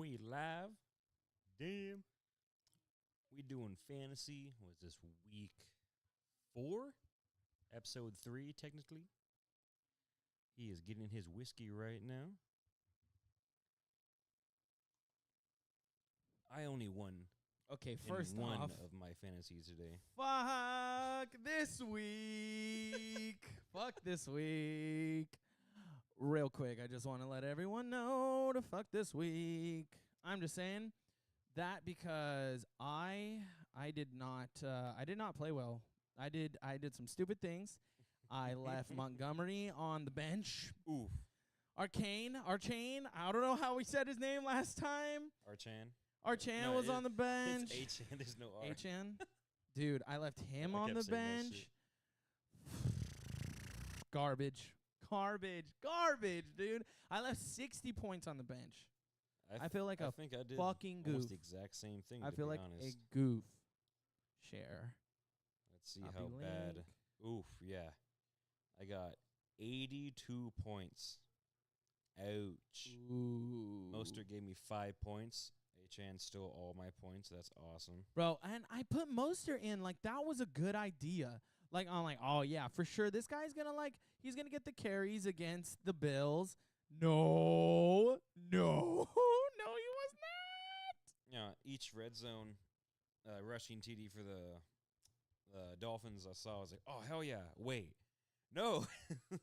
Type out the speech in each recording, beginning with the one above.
We live. Damn. We doing fantasy. Was this week 4? Episode 3, technically. He is getting his whiskey right now. I only won. Okay, first one off, of my fantasies today. fuck this week. Fuck this week. Real quick, I just want to let everyone know to fuck this week. I'm just saying that because I did not play well. I did some stupid things. I left Montgomery on the bench. Oof. Arcane, I don't know how we said his name last time. Archan was on the bench. It's H-N, there's no R. H-N? Dude, I left him on the bench. Garbage, dude. I left 60 points on the bench. I feel like I did fucking goof. Almost the exact same thing, I feel like honest. a goof. Share. Let's see how bad. Oof, yeah. I got 82 points. Ouch. Ooh. Mostert gave me 5 points. H-N stole all my points. That's awesome. Bro, and I put Mostert in. Like, that was a good idea. Like, I'm like, oh, yeah, for sure. This guy's going to, he's going to get the carries against the Bills. No, he was not. Yeah, each red zone rushing TD for the Dolphins I saw, I was like, oh, hell yeah. Wait. No.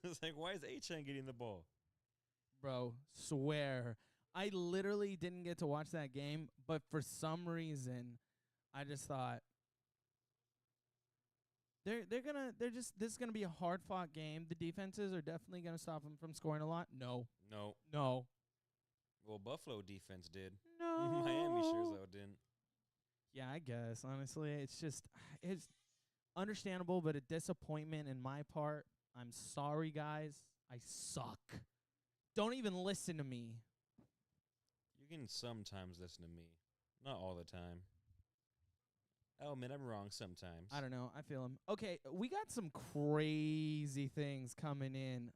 It's like, why is H-N getting the ball? Bro, swear. I literally didn't get to watch that game, but for some reason, I just thought, this is gonna be a hard fought game. The defenses are definitely gonna stop them from scoring a lot. No. Well, Buffalo defense did. No. Miami sure as hell didn't. Yeah, I guess. Honestly, it's understandable, but a disappointment in my part. I'm sorry, guys. I suck. Don't even listen to me. You can sometimes listen to me. Not all the time. Oh, man, I'm wrong sometimes. I don't know. I feel him. Okay, we got some crazy things coming in.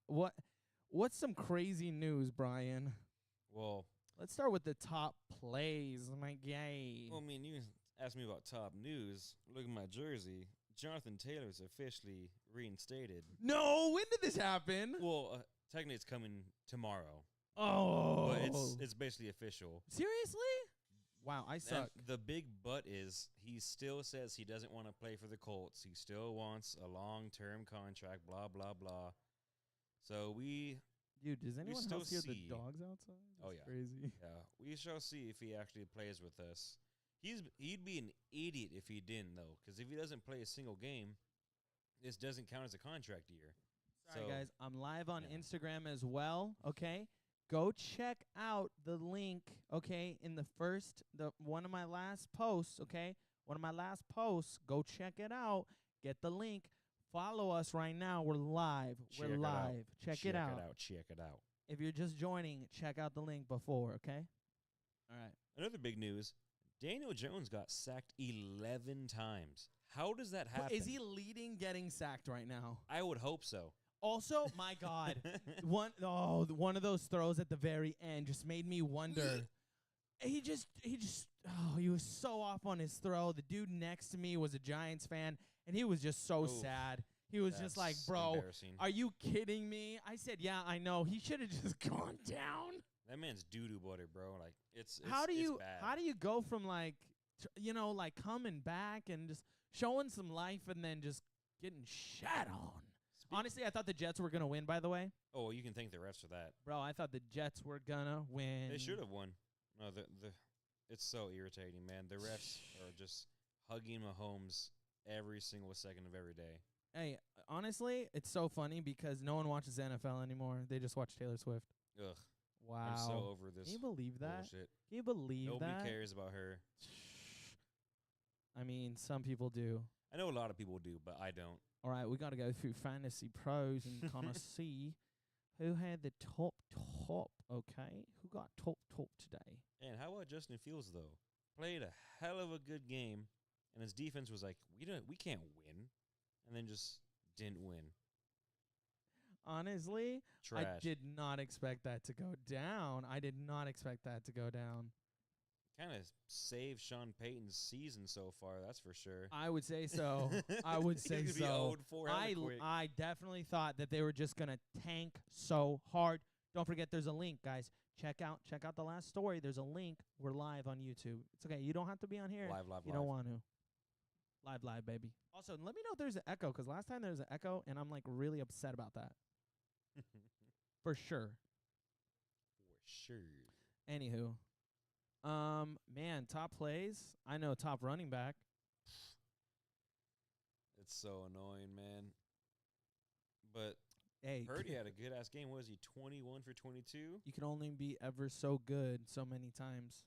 What's some crazy news, Brian? Well, let's start with the top plays, my guy. Well, I mean, you asked me about top news. Look at my jersey. Jonathan Taylor's officially reinstated. No, when did this happen? Well, technically it's coming tomorrow. Oh. But it's basically official. Seriously? Wow, I suck. And the big but is he still says he doesn't want to play for the Colts. He still wants a long-term contract, blah, blah, blah. So Dude, does anyone else hear the dogs outside? That's crazy. Yeah, we shall see if he actually plays with us. He'd be an idiot if he didn't, though, because if he doesn't play a single game, this doesn't count as a contract year. Sorry, guys. I'm live on Instagram as well, okay? Go check out the link, okay, in one of my last posts, okay? One of my last posts. Go check it out. Get the link. Follow us right now. We're live. Check it out. Check it out. If you're just joining, check out the link before, okay? All right. Another big news. Daniel Jones got sacked 11 times. How does that happen? Is he leading getting sacked right now? I would hope so. Also, my God, one of those throws at the very end just made me wonder. He was so off on his throw. The dude next to me was a Giants fan, and he was just so sad. He was just like, bro, are you kidding me? I said, yeah, I know. He should have just gone down. That man's doo-doo butter, bro. Like, it's how do you bad. Go from coming back and just showing some life and then just getting shat on? Honestly, I thought the Jets were going to win, by the way. Oh, well, you can thank the refs for that. Bro, I thought the Jets were going to win. They should have won. No, it's so irritating, man. The refs are just hugging Mahomes every single second of every day. Hey, honestly, it's so funny because no one watches NFL anymore. They just watch Taylor Swift. Ugh. Wow. I'm so over this. Can you believe that? Bullshit. Can you believe Nobody that? cares about her. I mean, some people do. I know a lot of people do, but I don't. All right, we got to go through Fantasy Pros and kind of see who had the top, okay? Who got top today? And how about Justin Fields, though? Played a hell of a good game, and his defense was like, we can't win, and then just didn't win. Honestly, Trash. I did not expect that to go down. kind of saved Sean Payton's season so far. That's for sure. I would say so. I would say He's gonna so. be 0-4 hella quick. I definitely thought that they were just gonna tank so hard. Don't forget, there's a link, guys. Check out the last story. There's a link. We're live on YouTube. It's okay. You don't have to be on here. Live. You don't want to. Live, baby. Also, let me know if there's an echo, because last time there was an echo, and I'm like really upset about that. For sure. For sure. Anywho, man, top plays. I know top running back. It's so annoying, man. But Hey, Purdy had a good ass game. What was he? 21 for 22. you can only be ever so good so many times.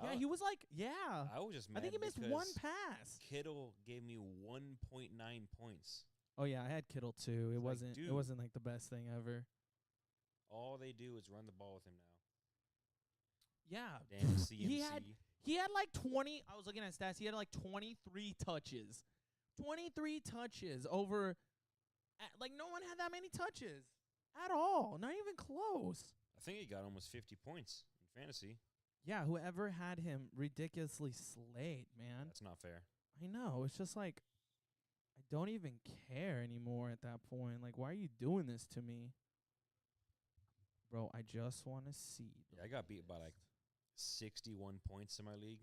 Yeah, he was like, yeah. I was just mad. I think he missed one pass. Kittle gave me 1.9 points. Oh yeah, I had Kittle too. It It's like, wasn't. dude. It wasn't like the best thing ever. All they do is run the ball with him now. Yeah, Damn CMC. he had like 20. I was looking at stats. He had like 23 touches. 23 touches over. Like no one had that many touches at all. Not even close. I think he got almost 50 points in fantasy. Yeah, whoever had him ridiculously slayed, man. That's not fair. I know. It's just like I don't even care anymore at that point. Like, why are you doing this to me? Bro, I just want to see. Yeah, I got beat by like 61 points in my league.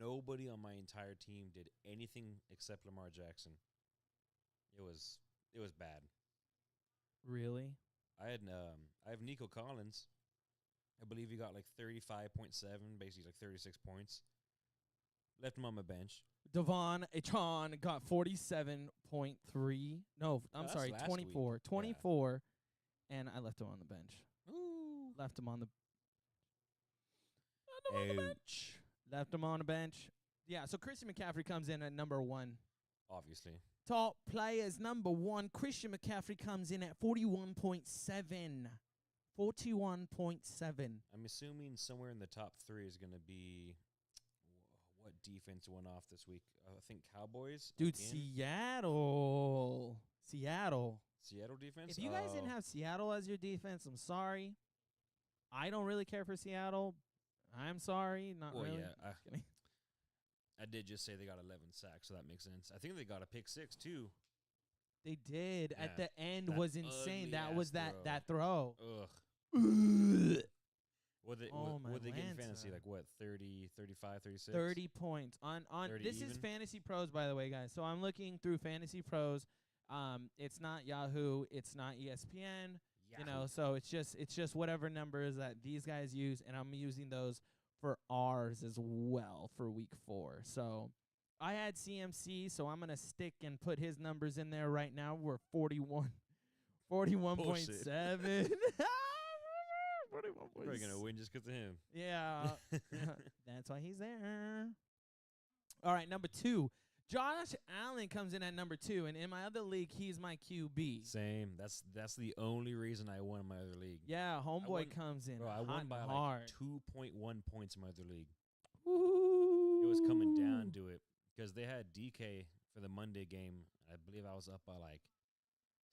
Nobody on my entire team did anything except Lamar Jackson. It was bad. Really? I have Nico Collins. I believe he got like 35.7, basically like 36 points. Left him on my bench. Devon Achon got 47.3. No, I'm that's sorry, last 24. week. 24, and I left him on the bench. Ooh. Left him on the bench. Left him on the bench. Yeah, so Christian McCaffrey comes in at number 1. Obviously. Top players, number 1. Christian McCaffrey comes in at 41.7. 41.7. I'm assuming somewhere in the top 3 is going to be what defense went off this week. I think Cowboys. Dude, again? Seattle. Seattle defense? If you guys didn't have Seattle as your defense, I'm sorry. I don't really care for Seattle. I'm sorry. Not Well, really. yeah. Kidding. I did just say they got 11 sacks, so that makes sense. I think they got a pick 6, too. They did. Yeah, At the end that was insane. That ugly-ass was that throw. Ugh. What they get in fantasy? Like what, 30, 35, 36? 30 points. On 30 this even? is Fantasy Pros, by the way, guys. So I'm looking through Fantasy Pros. It's not Yahoo, it's not ESPN. You know, so it's just whatever numbers that these guys use, and I'm using those for ours as well for week 4. So I had CMC, so I'm gonna stick and put his numbers in there right now. We're 41.7. 41.7. We're going to win just because of him. Yeah. That's why he's there. All right, number 2. Josh Allen comes in at number 2, and in my other league, he's my QB. Same. That's the only reason I won in my other league. Yeah, homeboy comes in Bro, I hot won and by hard. like 2.1 points in my other league. Ooh. It was coming down to it because they had DK for the Monday game. I believe I was up by like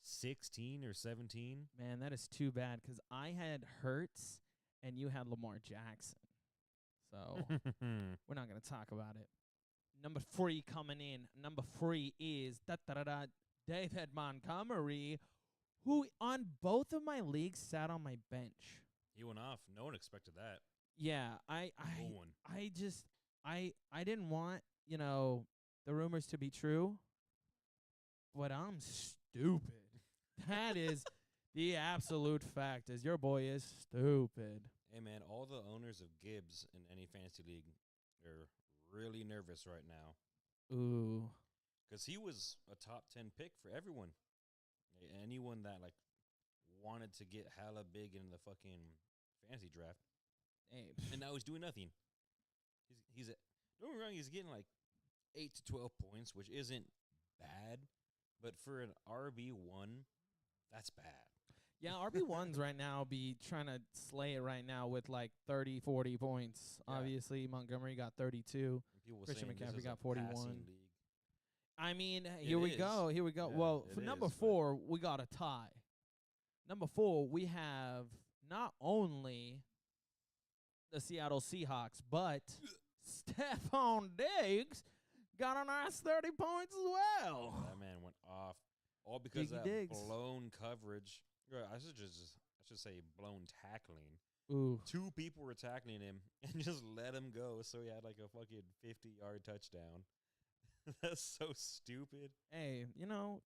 16 or 17. Man, that is too bad because I had Hurts and you had Lamar Jackson. So we're not going to talk about it. Number 3 coming in. Number 3 is David Montgomery, who on both of my leagues sat on my bench. He went off. No one expected that. Yeah, I didn't want, the rumors to be true, but I'm stupid. That is the absolute fact, is your boy is stupid. Hey, man, all the owners of Gibbs in any fantasy league are really nervous right now. Ooh. Because he was a top 10 pick for everyone. Anyone that, like, wanted to get hella big in the fucking fantasy draft. Hey. And now he's doing nothing. Don't get me wrong, he's getting, like, 8 to 12 points, which isn't bad. But for an RB1, that's bad. Yeah, RB1s right now be trying to slay it right now with like 30, 40 points. Yeah. Obviously, Montgomery got 32. Christian McCaffrey got 41. I mean, here we go. Yeah, well, for number 4, we got a tie. Number 4, we have not only the Seattle Seahawks, but Stephon Diggs got a nice 30 points as well. That man went off. All because Diggy of that Diggs. blown coverage. I should say blown tackling. Ooh. 2 people were tackling him and just let him go. So he had like a fucking 50-yard touchdown. That's so stupid. Hey,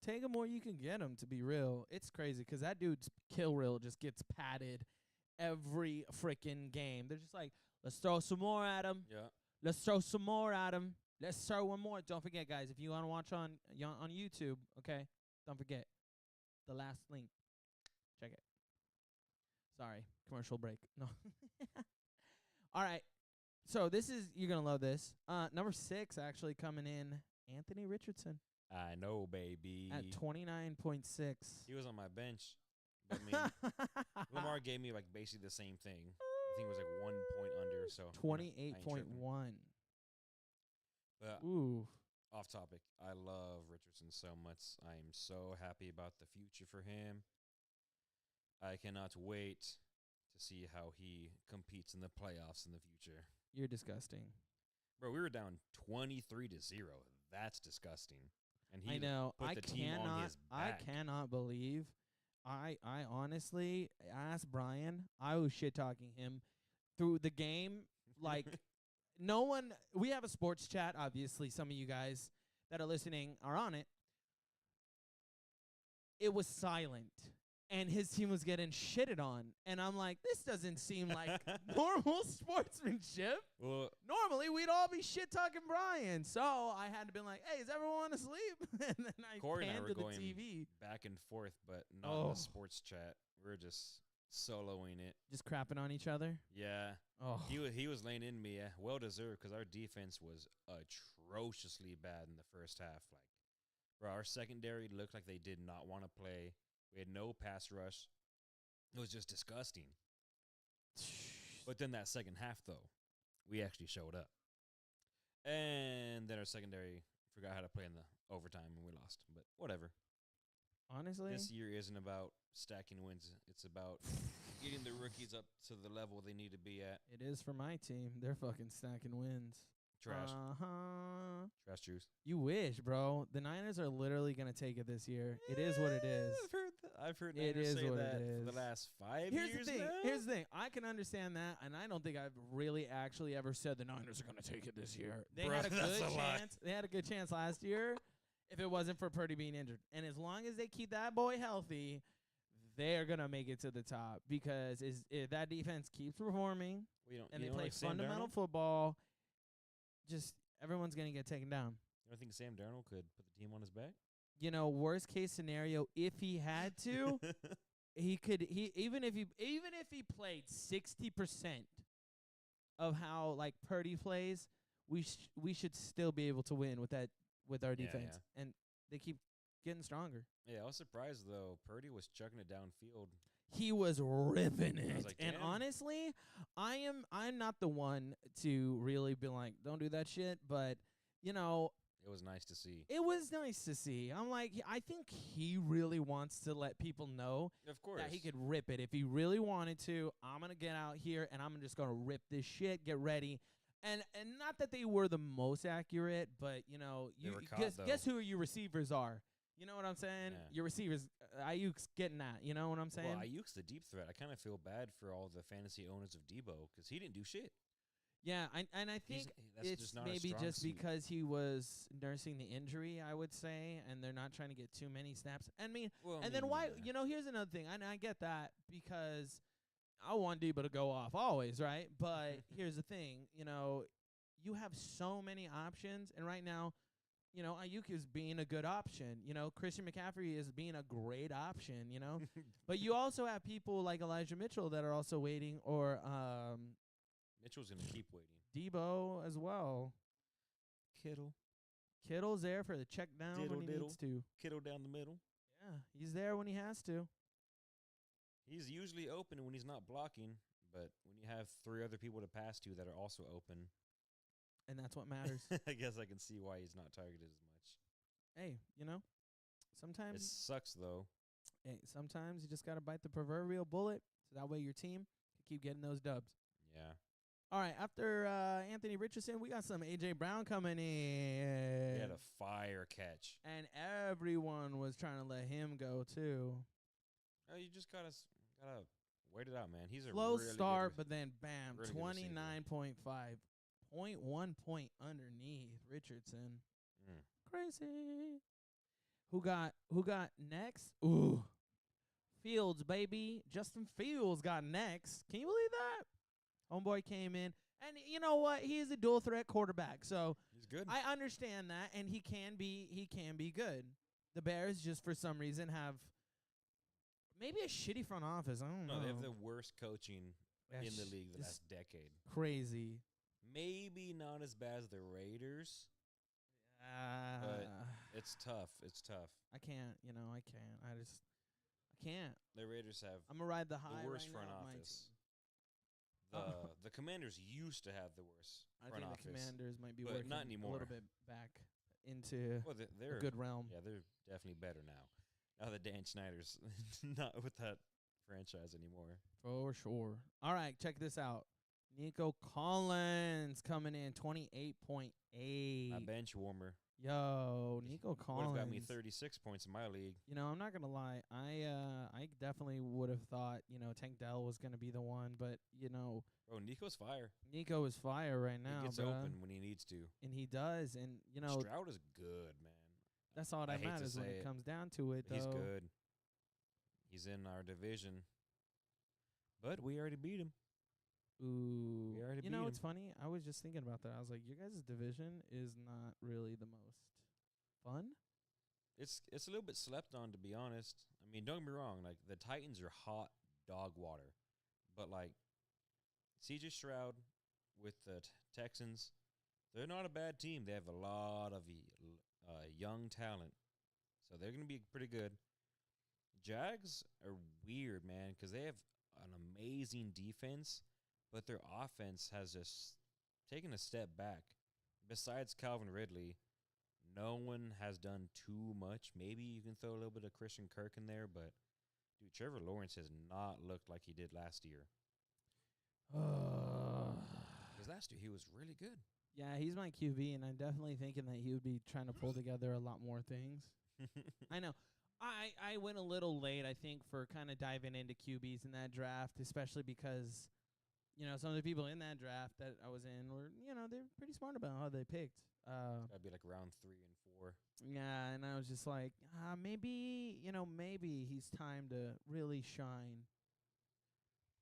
take him where you can get him, to be real. It's crazy because that dude's kill reel just gets padded every freaking game. They're just like, let's throw some more at him. Yeah. Let's throw some more at him. Let's throw one more. Don't forget, guys, if you want to watch on YouTube, okay, don't forget the last link. Check it. Sorry, commercial break. No. All right. So you're going to love this. Number 6 actually coming in, Anthony Richardson. I know, baby. At 29.6. He was on my bench. I mean, Lamar gave me like basically the same thing. I think it was like 1 point under. So 28.1. But Ooh. off topic, I love Richardson so much. I am so happy about the future for him. I cannot wait to see how he competes in the playoffs in the future. You're disgusting. Bro, we were down 23-0. That's disgusting. And he I know. put the team on his back. I cannot believe. I honestly asked Brian. I was shit talking him through the game. Like, no one. We have a sports chat. Obviously, some of you guys that are listening are on it. It was silent. And his team was getting shitted on. And I'm like, this doesn't seem like normal sportsmanship. Well, normally, we'd all be shit-talking Brian. So I had to be like, hey, is everyone asleep? And then I Corey and I panned were to the going TV. back and forth, but not in the sports chat. We were just soloing it. Just crapping on each other? Yeah. Oh. He was laying in me. Well-deserved because our defense was atrociously bad in the first half. Like, bro, our secondary looked like they did not want to play. We had no pass rush. It was just disgusting. But then that second half, though, we actually showed up. And then our secondary forgot how to play in the overtime, and we lost. But whatever. Honestly? This year isn't about stacking wins. It's about getting the rookies up to the level they need to be at. It is for my team. They're fucking stacking wins. Trash. Uh-huh. Trash juice. You wish, bro. The Niners are literally going to take it this year. It is what it is. I've heard It Niners is say what that it is. for the last 5 Here's years the thing. now. Here's the thing. I can understand that, and I don't think I've really actually ever said the Niners are going to take it this year. They Bruh, had a good that's a lie. chance. They had a good chance last year if it wasn't for Purdy being injured. And as long as they keep that boy healthy, they're going to make it to the top because if that defense keeps performing and they play like Sam fundamental Darnold? football, just everyone's going to get taken down. You don't think Sam Darnold could put the team on his back? Worst case scenario, if he had to, he could. Even if he played 60% of how like Purdy plays, we should still be able to win with our defense, and they keep getting stronger. Yeah, I was surprised though. Purdy was chucking it downfield. He was ripping it, I was like, and damn. honestly, I'm not the one to really be like, don't do that shit, but It was nice to see. it was nice to see. I'm like, I think he really wants to let people know Of course. that he could rip it if he really wanted to. I'm gonna get out here and I'm just gonna rip this shit. Get ready, and not that they were the most accurate, but They were caught, guess who your receivers are. You know what I'm saying? Yeah. Your receivers, Ayuk's getting that. You know what I'm saying? Well, Ayuk's the deep threat. I kind of feel bad for all the fantasy owners of Debo because he didn't do shit. Yeah, and I think That's it's just not a maybe strong just suit. because he was nursing the injury, I would say, and they're not trying to get too many snaps. I mean, Well, and then why? yeah. Here's another thing. I get that because I want Debo to go off always, right? But here's the thing. You have so many options, and right now, Ayuk is being a good option. Christian McCaffrey is being a great option. But you also have people like Elijah Mitchell that are also waiting, or Mitchell's going to keep waiting. Debo as well. Kittle's there for the check down Diddle, when he diddle. needs to. Kittle down the middle. Yeah, he's there when he has to. He's usually open when he's not blocking, but when you have 3 other people to pass to that are also open, And that's what matters. I guess I can see why he's not targeted as much. Hey, It sometimes sucks, though. sometimes you just got to bite the proverbial bullet so that way your team can keep getting those dubs. Yeah. All right, after Anthony Richardson, we got some A.J. Brown coming in. He had a fire catch. And everyone was trying to let him go, too. Oh, you just gotta wait it out, man. He's a Slow really start, good, but then, bam, really good 29.5. 0.1 point underneath Richardson. Crazy. Who got next? Ooh. Fields, baby. Justin Fields got next. Can you believe that? Homeboy came in. And you know what? He is a dual threat quarterback. So he's good. I understand that, and he can be good. The Bears just for some reason have maybe a shitty front office. I don't know. No, they have the worst coaching in the league the last decade. Crazy. Maybe not as bad as the Raiders. But it's tough. It's tough. I can't. I can't. The Raiders have I'm gonna ride the high. the worst right front now of my office. team. The Commanders used to have the worst I front think office. the Commanders might be but working not a anymore. little bit back into Well, they're a good realm. Yeah, they're definitely better now. Now that Dan Snyder's not with that franchise anymore. For sure. All right, check this out. Nico Collins coming in 28.8. My bench warmer. Yo, Nico Collins would have got me 36 points in my league. I'm not gonna lie. I definitely would have thought Tank Dell was gonna be the one, but Bro, Nico's fire. Nico is fire right now. He gets open when he needs to, and he does. And Stroud is good, man. That's all that matters when it comes down to it. He's good. He's in our division, but we already beat him. Ooh, we already beat him. It's funny. I was just thinking about that. I was like, your guys' division is not really the most fun. It's a little bit slept on, to be honest. I mean, don't get me wrong. Like, the Titans are hot dog water, but like C.J. Stroud with the Texans, they're not a bad team. They have a lot of young talent, so they're going to be pretty good. Jags are weird, man, because they have an amazing defense, but their offense has just taken a step back. Besides Calvin Ridley, no one has done too much. Maybe you can throw a little bit of Christian Kirk in there, but, dude, Trevor Lawrence has not looked like he did last year. Because last year he was really good. Yeah, he's my QB, and I'm definitely thinking that he would be trying to pull together a lot more things. I know. I went a little late, I think, for kind of diving into QBs in that draft, especially because, some of the people in that draft that I was in were, they're pretty smart about how they picked. That'd be like round 3 and 4. Yeah, and I was just like, maybe he's time to really shine.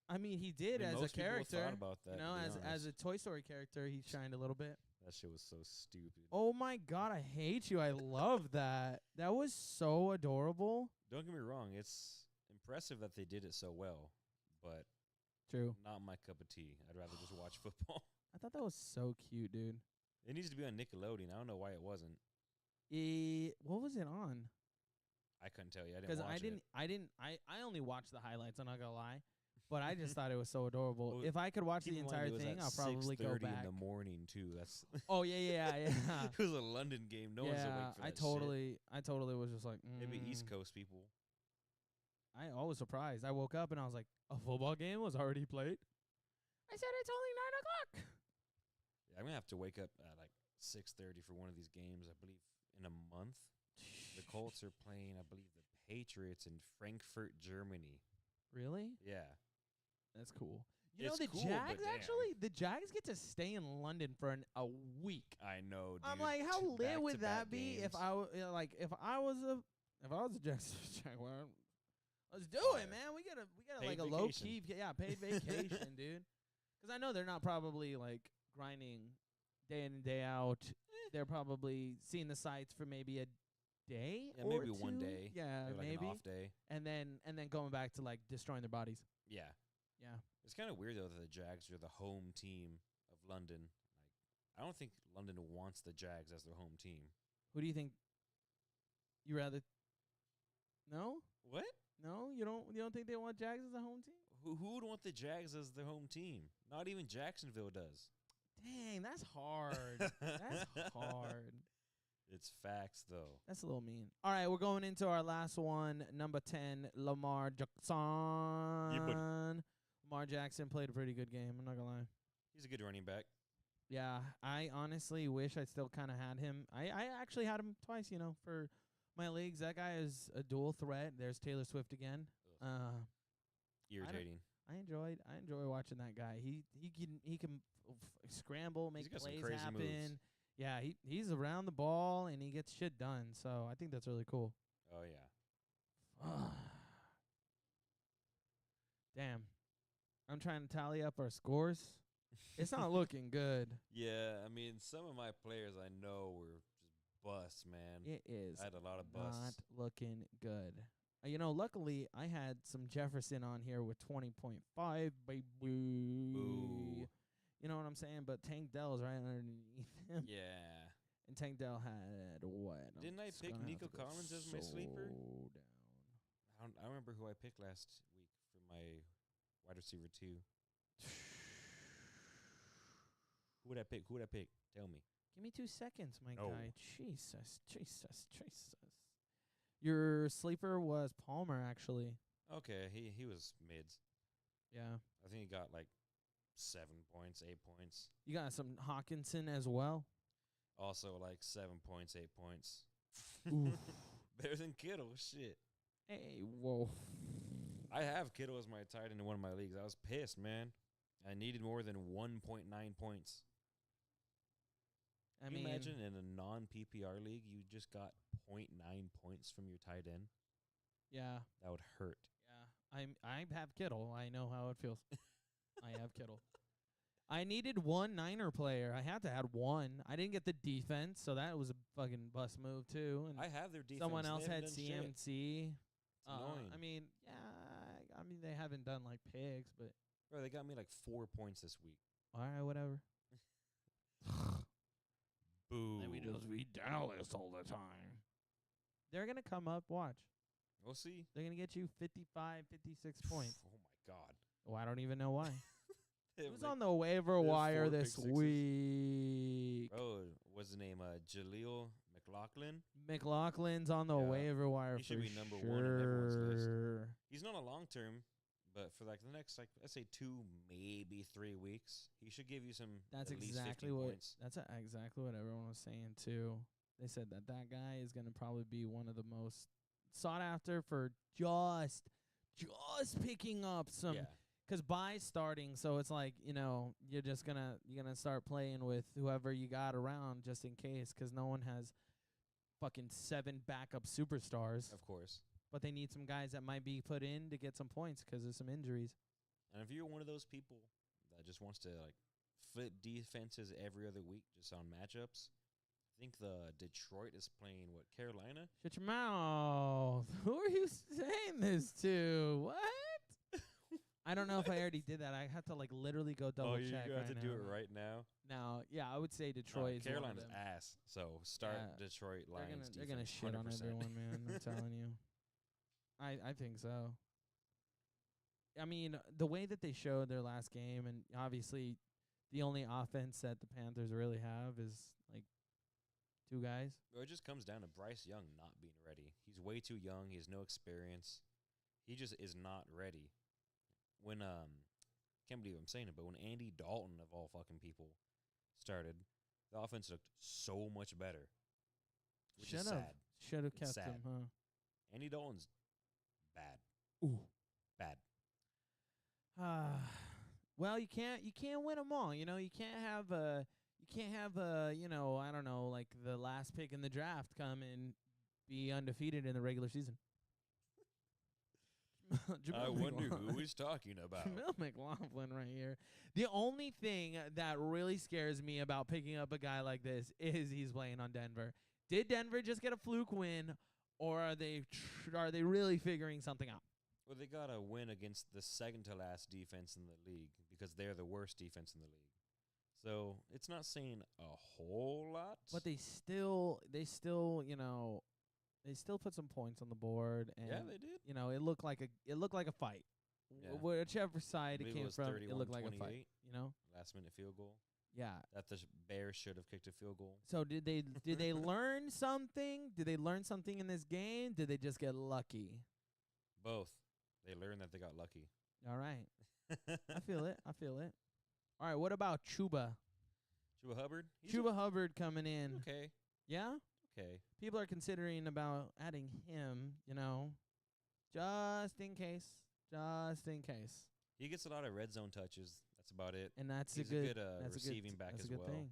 I mean, he did as a character. Thought about that, as a Toy Story character, he shined a little bit. That shit was so stupid. Oh my God, I hate you. I love that. That was so adorable. Don't get me wrong. It's impressive that they did it so well, but true. Not my cup of tea. I'd rather just watch football. I thought that was so cute, dude. It needs to be on Nickelodeon. I don't know why it wasn't. What was it on? I couldn't tell you. I didn't watch it. I only watched the highlights, I'm not going to lie. But I just thought it was so adorable. Well, if I could watch the entire thing, I'll probably go back. In the morning too. That's oh yeah. It was a London game. No one's awake for that shit. I totally was just like maybe East Coast people. I was surprised. I woke up and I was like, a football game was already played. I said it's only 9:00. Yeah, I'm gonna have to wake up at like 6:30 for one of these games. I believe in a month. The Colts are playing, I believe, the Patriots in Frankfurt, Germany. Really? Yeah. That's cool. It's the cool, Jags the Jags get to stay in London for a week. I know, dude. I'm like, how lit would that be if I was a Jags Jaguar? Let's do it, man. We gotta like a low key, paid vacation, dude. Because I know they're not probably like grinding day in and day out. They're probably seeing the sights for maybe a day, yeah, or maybe two. one day, maybe like an off day, and then going back to like destroying their bodies. Yeah. Yeah. It's kind of weird, though, that the Jags are the home team of London. Like, I don't think London wants the Jags as their home team. Who do you think? You rather? No. What? No, you don't. You don't think they want Jags as a home team? Who would want the Jags as their home team? Not even Jacksonville does. Dang, that's hard. That's hard. It's facts, though. That's a little mean. All right, we're going into our last one. Number 10, Lamar Jackson. Lamar Jackson played a pretty good game. I'm not going to lie. a good running back. Yeah, I honestly wish I still kind of had him. I actually had him twice, for my leagues. That guy is a dual threat. There's Taylor Swift again. Irritating. I enjoy watching that guy. He can scramble, make got some plays crazy happen. moves. Yeah, he's around the ball and he gets shit done. So I think that's really cool. Oh, yeah. Damn. I'm trying to tally up our scores. It's not looking good. Yeah, I mean, some of my players I know were just busts, man. It is I had a lot of not busts. looking good. Luckily, I had some Jefferson on here with 20.5, baby. Ooh. You know what I'm saying? But Tank Dell's right underneath him. Yeah. And Tank Dell had what? Didn't I pick Nico Collins as my sleeper? Down. I remember who I picked last week for my wide receiver 2. Who would I pick? Tell me. Give me 2 seconds, my Oh. guy. Jesus. Your sleeper was Palmer, actually. Okay, he was mids. Yeah. I think he got like 7 points, 8 points. You got some Hawkinson as well. Also like 7 points, 8 points. Oof. Better than Kittle. Shit. Hey, whoa. I have Kittle as my tight end in one of my leagues. I was pissed, man. I needed more than 1.9 points. I Can you mean, imagine in a non-PPR league, you just got 0.9 points from your tight end? yeah. That would hurt. Yeah. I have Kittle. I know how it feels. I have Kittle. I needed one Niner player. I had to have one. I didn't get the defense, so that was a fucking bust move too. And I have their defense. someone They else haven't had done shit. CMC. It's annoying. I mean, they haven't done like pigs, but Bro, they got me like 4 points this week. all right, whatever. Boo. Let me just be Dallas all the time. They're gonna come up. Watch. We'll see. They're gonna get you 55, 56 points. Oh my god. Oh, I don't even know why. It Who's was on the waiver there's wire 4 this pick sixes. week? Oh, what's the name? Jaleel McLaughlin. McLaughlin's on the Yeah. waiver wire He for should be number 1 in everyone's list. sure. He's not a long term, but for like the next, like let's say 2, maybe 3 weeks, he should give you some. That's at least exactly 50 what. points. That's exactly what everyone was saying too. They said that guy is gonna probably be one of the most sought after for just picking up some. Yeah. Because Bye's starting, so it's like, you're gonna start playing with whoever you got around just in case, because no one has fucking 7 backup superstars. Of course. But they need some guys that might be put in to get some points because of some injuries. And if you're one of those people that just wants to like flip defenses every other week just on matchups, I think the Detroit is playing Carolina. Shut your mouth. Who are you saying this to? What? I don't know if I already did that. I have to literally go double check. You right have to now. do it right now. Now, yeah, I would say Detroit. Carolina's ass. So start Yeah, Detroit Lions. They're gonna shit 100%. on everyone, man. I'm telling you. I think so. I mean, the way that they showed their last game, and obviously, the only offense that the Panthers really have is like 2 guys. Well, it just comes down to Bryce Young not being ready. He's way too young. He has no experience. He just is not ready. When can't believe I'm saying it, but when Andy Dalton of all fucking people started, the offense looked so much better. Which is sad. Should have It's kept sad. him, huh? Andy Dalton's bad. Ooh. Bad. Well, you can't win them all. You can't have I don't know, like the last pick in the draft come and be undefeated in the regular season. I wonder who he's talking about. Jamil McLaughlin right here. The only thing that really scares me about picking up a guy like this is he's playing on Denver. Did Denver just get a fluke win, or are they really figuring something out? Well, they got to win against the second to last defense in the league because they're the worst defense in the league. So it's not saying a whole lot. But they still put some points on the board, and yeah, they did. it looked like a fight. Yeah. Whichever side it believe it came was from, it looked like a fight. 31-28. Last minute field goal. Yeah. That the Bears should have kicked a field goal. So did they learn something? Did they learn something in this game? Did they just get lucky? Both. They learned that they got lucky. All right. I feel it. All right, what about Chuba? Chuba Hubbard? Chuba Hubbard coming in. Okay. Yeah? Okay. People are considering about adding him, just in case. Just in case. He gets a lot of red zone touches. That's about it. And that's He's a good receiving back that's as a good well. thing.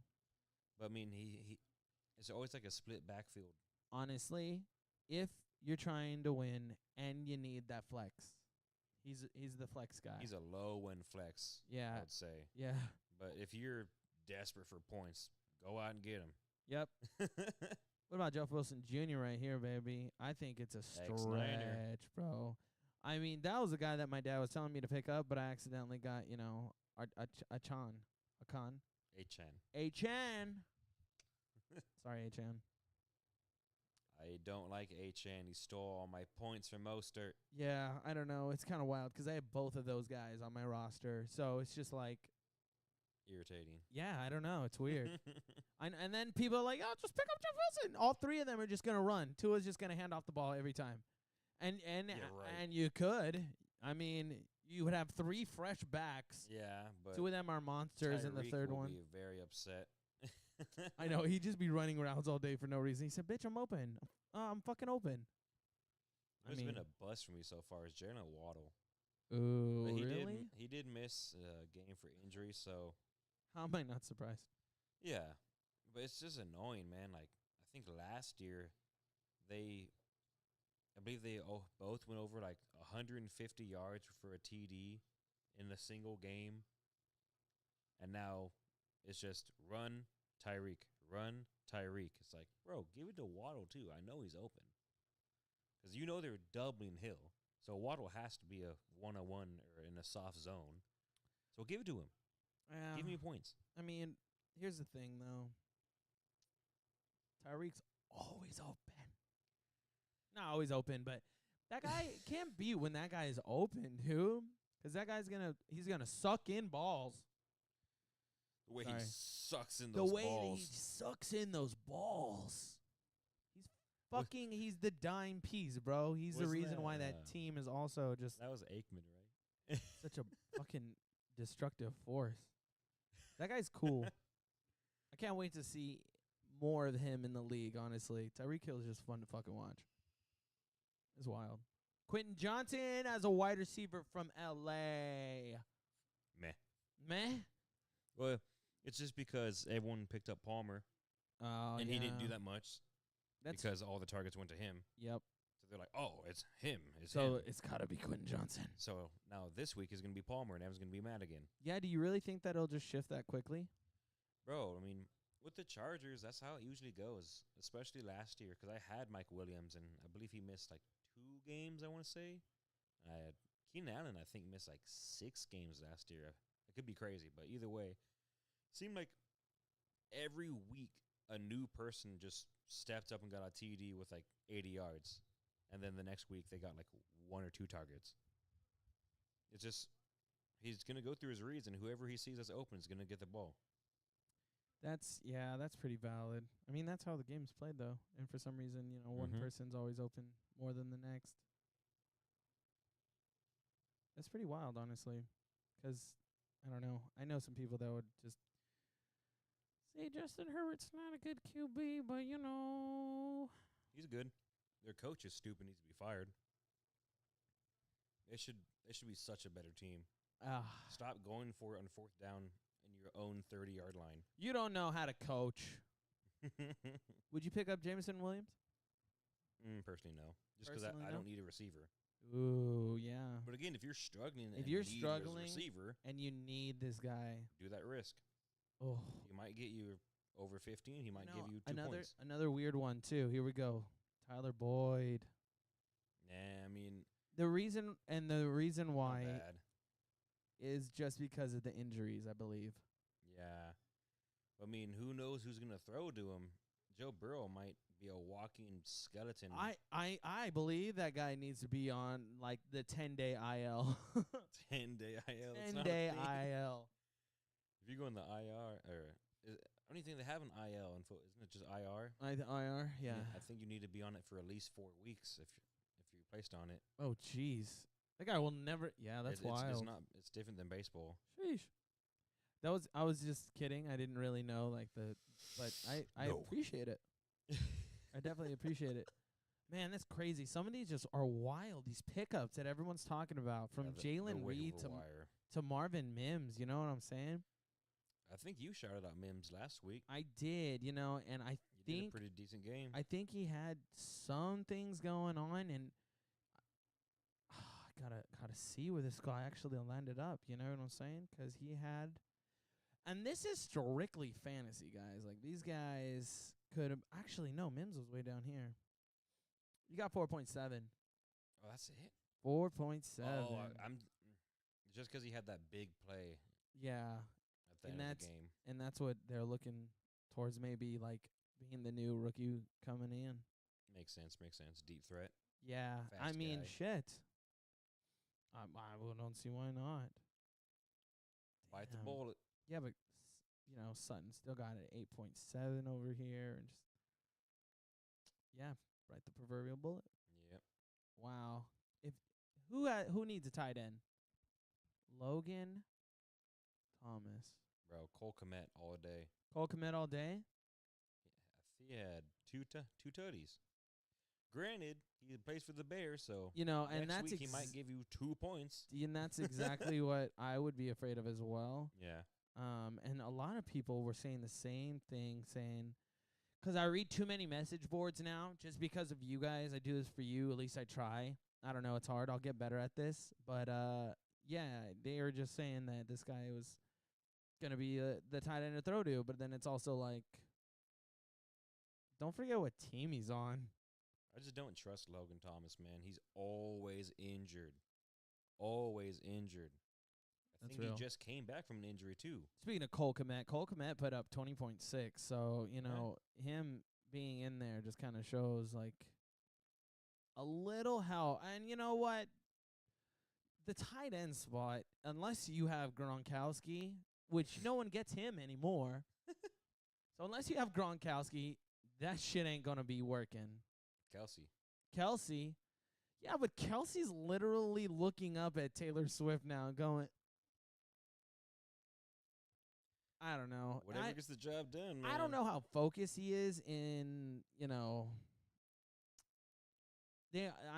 But, I mean, he it's always like a split backfield. Honestly, if you're trying to win and you need that flex, he's the flex guy. He's a low-end flex, yeah. I would say. Yeah. But if you're desperate for points, go out and get him. Yep. What about Jeff Wilson Jr. right here, baby? I think it's a stretch, bro. I mean, that was the guy that my dad was telling me to pick up, but I accidentally got, Achan. Sorry, Achan. I don't like Achan. He stole all my points from Mostert. Yeah, I don't know. It's kind of wild because I have both of those guys on my roster, so it's just like irritating. Yeah, I don't know. It's weird. And then people are like, oh, just pick up Jeff Wilson. All three of them are just going to run. Tua's just going to hand off the ball every time. And you could. I mean, you would have three fresh backs. Yeah, but two of them are monsters, and the third will one. Be very upset. I know. He'd just be running routes all day for no reason. He said, bitch, I'm open. I'm fucking open. There's been a bust for me so far is Jalen Waddle. Ooh, but really? He did miss a game for injury, so. How am I not surprised? Yeah, but it's just annoying, man. Like, I think last year, I believe they both went over like 150 yards for a TD in a single game. And now it's just run, Tyreek, run, Tyreek. It's like, bro, give it to Waddle too. I know he's open. Because they're doubling Hill. So Waddle has to be a one-on-one or in a soft zone. So give it to him. Yeah. Give me points. I mean, here's the thing, though. Tyreek's always open. Not always open, but that guy can't beat when that guy is open, dude. Because that guy's he's gonna suck in balls. The way he sucks in those balls. The way that he sucks in those balls. He's the dime piece, bro. He's the reason why that team is also just. That was Aikman, right? Such a fucking destructive force. That guy's cool. I can't wait to see more of him in the league, honestly. Tyreek Hill is just fun to fucking watch. It's wild. Quentin Johnson as a wide receiver from L.A. Meh? Well, it's just because everyone picked up Palmer. Oh, and he didn't do that much. Because all the targets went to him. Yep. So they're like, oh, it's him. So it's got to be Quentin Johnson. So now this week is going to be Palmer, and Evan's going to be mad again. Yeah, do you really think that it'll just shift that quickly? Bro, I mean, with the Chargers, that's how it usually goes, especially last year, because I had Mike Williams, and I believe he missed like 2 games, I want to say. And I had Keenan Allen, I think, missed like 6 games last year. It could be crazy, but either way, it seemed like every week a new person just stepped up and got a TD with like 80 yards. And then the next week they got like 1 or 2 targets. It's just, he's going to go through his reads, and whoever he sees as open is going to get the ball. That's pretty valid. I mean, that's how the game's played, though. And for some reason, one person's always open more than the next. That's pretty wild, honestly. Because, I don't know. I know some people that would just say Justin Herbert's not a good QB, but, He's good. Their coach is stupid, needs to be fired. They should be such a better team. Stop going for it on 4th down in your own 30-yard line. You don't know how to coach. Would you pick up Jameson Williams? Personally, no. Just because I don't need a receiver. Ooh, yeah. But again, if you're struggling as a receiver and you need this guy, do that risk. Oh, he might get you over 15. He might give you 2 points. Another weird one too. Here we go. Tyler Boyd. Nah, I mean the reason why is just because of the injuries, I believe. Yeah. I mean, who knows who's going to throw to him? Joe Burrow might be a walking skeleton. I believe that guy needs to be on like the 10-day IL. 10-day IL. 10-day IL. If you go in the IR, I don't even think they have an IL in football. Isn't it just IR? IR, yeah. I think you need to be on it for at least 4 weeks if you're placed on it. Oh, jeez. That guy will never. Yeah, that's wild. It's different than baseball. Sheesh. I was just kidding. I didn't really know but I No. appreciate it. I definitely appreciate it. Man, that's crazy. Some of these just are wild. These pickups that everyone's talking about, from Jalen Reed to Marvin Mims. You know what I'm saying? I think you shouted out Mims last week. I did, and I You did a think pretty decent game. I think he had some things going on, and I gotta see where this guy actually landed up. You know what I'm saying? 'Cause he had, and this is strictly fantasy, guys. Like, these guys could have actually no. Mims was way down here. You got 4.7. Oh, that's it. 4.7. Oh, I'm just 'cause he had that big play Yeah, at the end of the game. and that's what they're looking towards. Maybe like being the new rookie coming in. Makes sense. Makes sense. Deep threat. Yeah, I Fast mean, guy. shit. I don't see why not. Bite the Damn. bullet. Yeah, but Sutton still got an 8.7 over here, and just bite the proverbial bullet. Yep. Wow. If who needs a tight end? Logan Thomas. Bro, Cole Kmet all day. Cole Kmet all day. He had two tutties. Granted, he plays for the Bears, so And next that's week he might give you 2 points. and that's exactly what I would be afraid of as well. Yeah. And a lot of people were saying the same thing, saying, because I read too many message boards now, just because of you guys. I do this for you. At least I try. I don't know. It's hard. I'll get better at this. But, they were just saying that this guy was going to be the tight end to throw to. But then it's also like, don't forget what team he's on. I just don't trust Logan Thomas, man. He's always injured. Always injured. I That's think real. he just came back from an injury, too. Speaking of Cole Kmet put up 20.6. So, him being in there just kind of shows, like, a little how. And you know what? The tight end spot, unless you have Gronkowski, which no one gets him anymore. So unless you have Gronkowski, that shit ain't going to be working. Kelsey. Yeah, but Kelsey's literally looking up at Taylor Swift now and going, I don't know. Whatever gets the job done, man. I don't know how focused he is in, I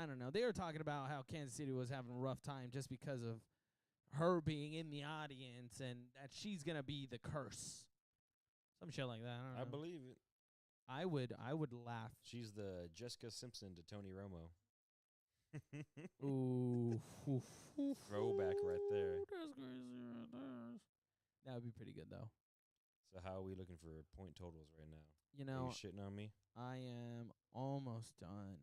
don't know. They were talking about how Kansas City was having a rough time just because of her being in the audience and that she's going to be the curse. Some shit like that. I don't know. I believe it. I would laugh. She's the Jessica Simpson to Tony Romo. Ooh. Throwback right there. That's crazy right there. That would be pretty good, though. So how are we looking for point totals right now? You Are know, you shitting on me? I am almost done.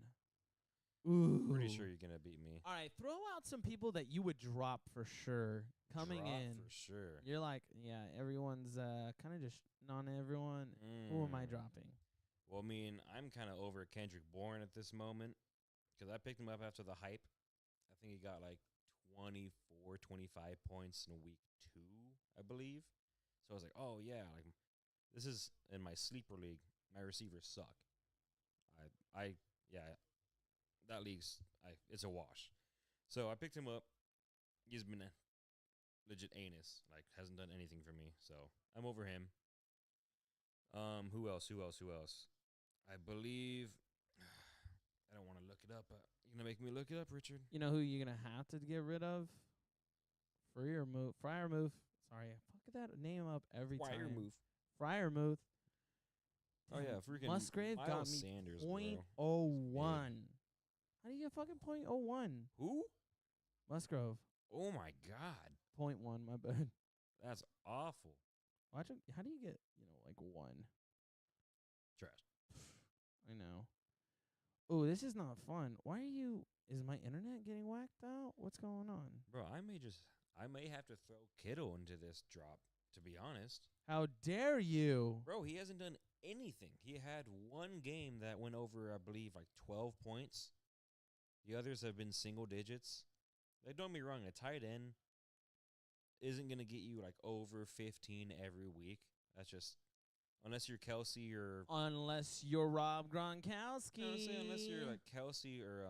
Ooh. Pretty sure you're going to beat me. All right, throw out some people that you would drop for sure coming Drop in. for sure. You're like, yeah, everyone's kind of just not everyone. Who am I dropping? Well, I mean, I'm kind of over Kendrick Bourne at this moment because I picked him up after the hype. I think he got like 24, 25 points in week 2, I believe. So I was like, oh, yeah, like this is in my sleeper league. My receivers suck. That league's it's a wash. So I picked him up. He's been a legit anus. Like, hasn't done anything for me. So I'm over him. Who else? I believe I don't want to look it up. You're gonna make me look it up, Richard. You know who you're gonna have to get rid of? Freiermuth. Sorry, I fuck that name up every time. Freiermuth. Oh yeah, freaking Musgrave Miles got me Sanders, .01. How do you get fucking .01? Who? Musgrove. Oh my God. .1. My bad. That's awful. Watch it. How do you get like 1? Trash. I know. Oh, this is not fun. Why are you? Is my internet getting whacked out? What's going on? Bro, I may have to throw Kittle into this drop, to be honest. How dare you? Bro, he hasn't done anything. He had one game that went over, I believe, like 12 points. The others have been single digits. Like, don't get me wrong, a tight end isn't going to get you, like, over 15 every week. That's just, unless you're Kelsey or... Unless you're Rob Gronkowski. Unless you're, like, Kelsey or,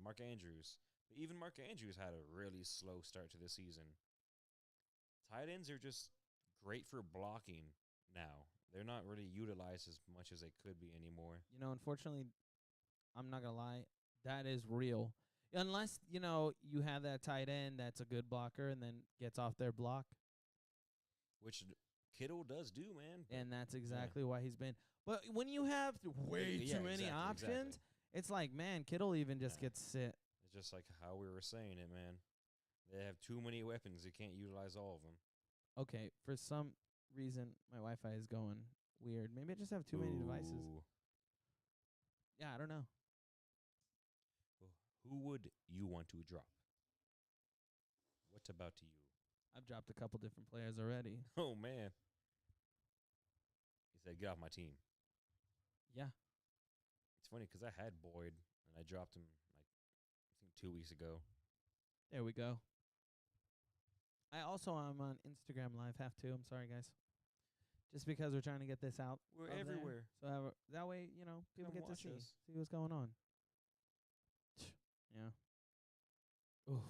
Mark Andrews. But even Mark Andrews had a really slow start to the season. tight ends are just great for blocking now. They're not really utilized as much as they could be anymore. You know, unfortunately, I'm not gonna lie, that is real. Unless, you know, you have that tight end that's a good blocker and then gets off their block. Which Kittle does do, man. And that's exactly why he's been. But when you have way too many options, it's like, man, Kittle even just gets sit. It's just like how we were saying it, man. They have too many weapons. You can't utilize all of them. Okay, for some reason, my Wi-Fi is going weird. Maybe I just have too many devices. Yeah, I don't know. Well, who would you want to drop? What about you? I've dropped a couple different players already. Oh, man. He said, get off my team. Yeah. It's funny because I had Boyd, and I dropped him, like, I think 2 weeks ago. There we go. I also am on Instagram Live, have to. I'm sorry, guys. Just because we're trying to get this out. We're everywhere. So that way, you know, people Come get to watch see us. what's going on. Yeah. Oof.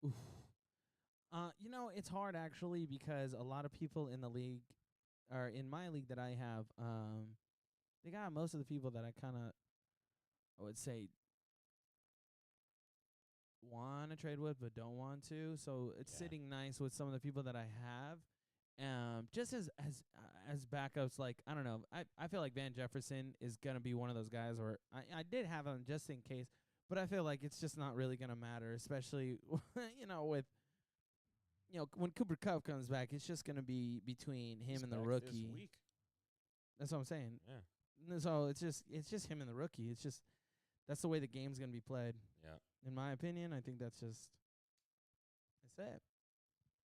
Oof. You know, it's hard actually because a lot of people in the league, or in my league that I have, they got most of the people that I kind of, I would say, want to trade with but don't want to. So it's sitting nice with some of the people that I have. Just as backups, like, I don't know. I feel like Van Jefferson is going to be one of those guys where I did have him just in case, but I feel like it's just not really going to matter, especially, you know, with, you know, when Cooper Kupp comes back, it's just going to be between him and the rookie. This week. That's what I'm saying. Yeah. So it's just him and the rookie. It's just, that's the way the game's going to be played. Yeah. In my opinion, I think that's it.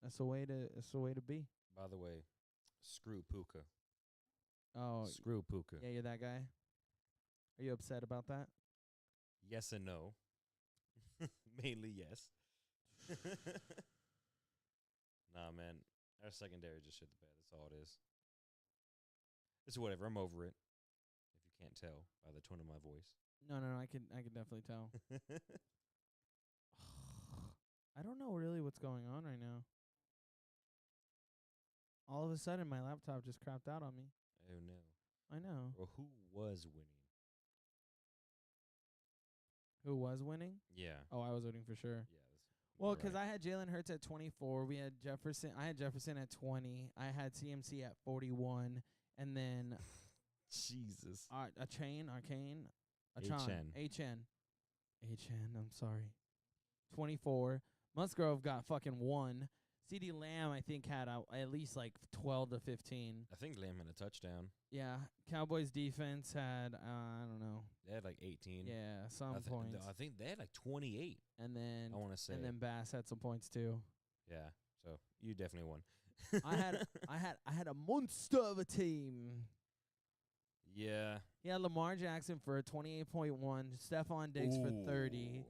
That's the way to be. By the way, screw Puka. Oh, Screw Puka. yeah, you're that guy. Are you upset about that? Yes and no. Mainly yes. Nah, man. Our secondary just shit the bed. That's all it is. It's whatever. I'm over it. If you can't tell by the tone of my voice. No, I can definitely tell. I don't know really what's going on right now. All of a sudden, my laptop just crapped out on me. Oh, no. I know. Well, who was winning? Who was winning? Yeah. Oh, I was winning for sure. Yeah. Well, because I had Jalen Hurts at 24. We had Jefferson. I had Jefferson at 20. I had CMC at 41. And then Jesus. Achane. I'm sorry. 24. Musgrove got fucking 1. CeeDee Lamb, I think, had at least like 12 to 15. I think Lamb had a touchdown. Yeah. Cowboys defense had, I don't know. They had like 18. Yeah, some points. I think they had like 28. And then I want to say. And then Bass had some points too. Yeah. So you definitely won. I had a monster of a team. Yeah. He had Lamar Jackson for 28.1, Stephon Diggs for 30.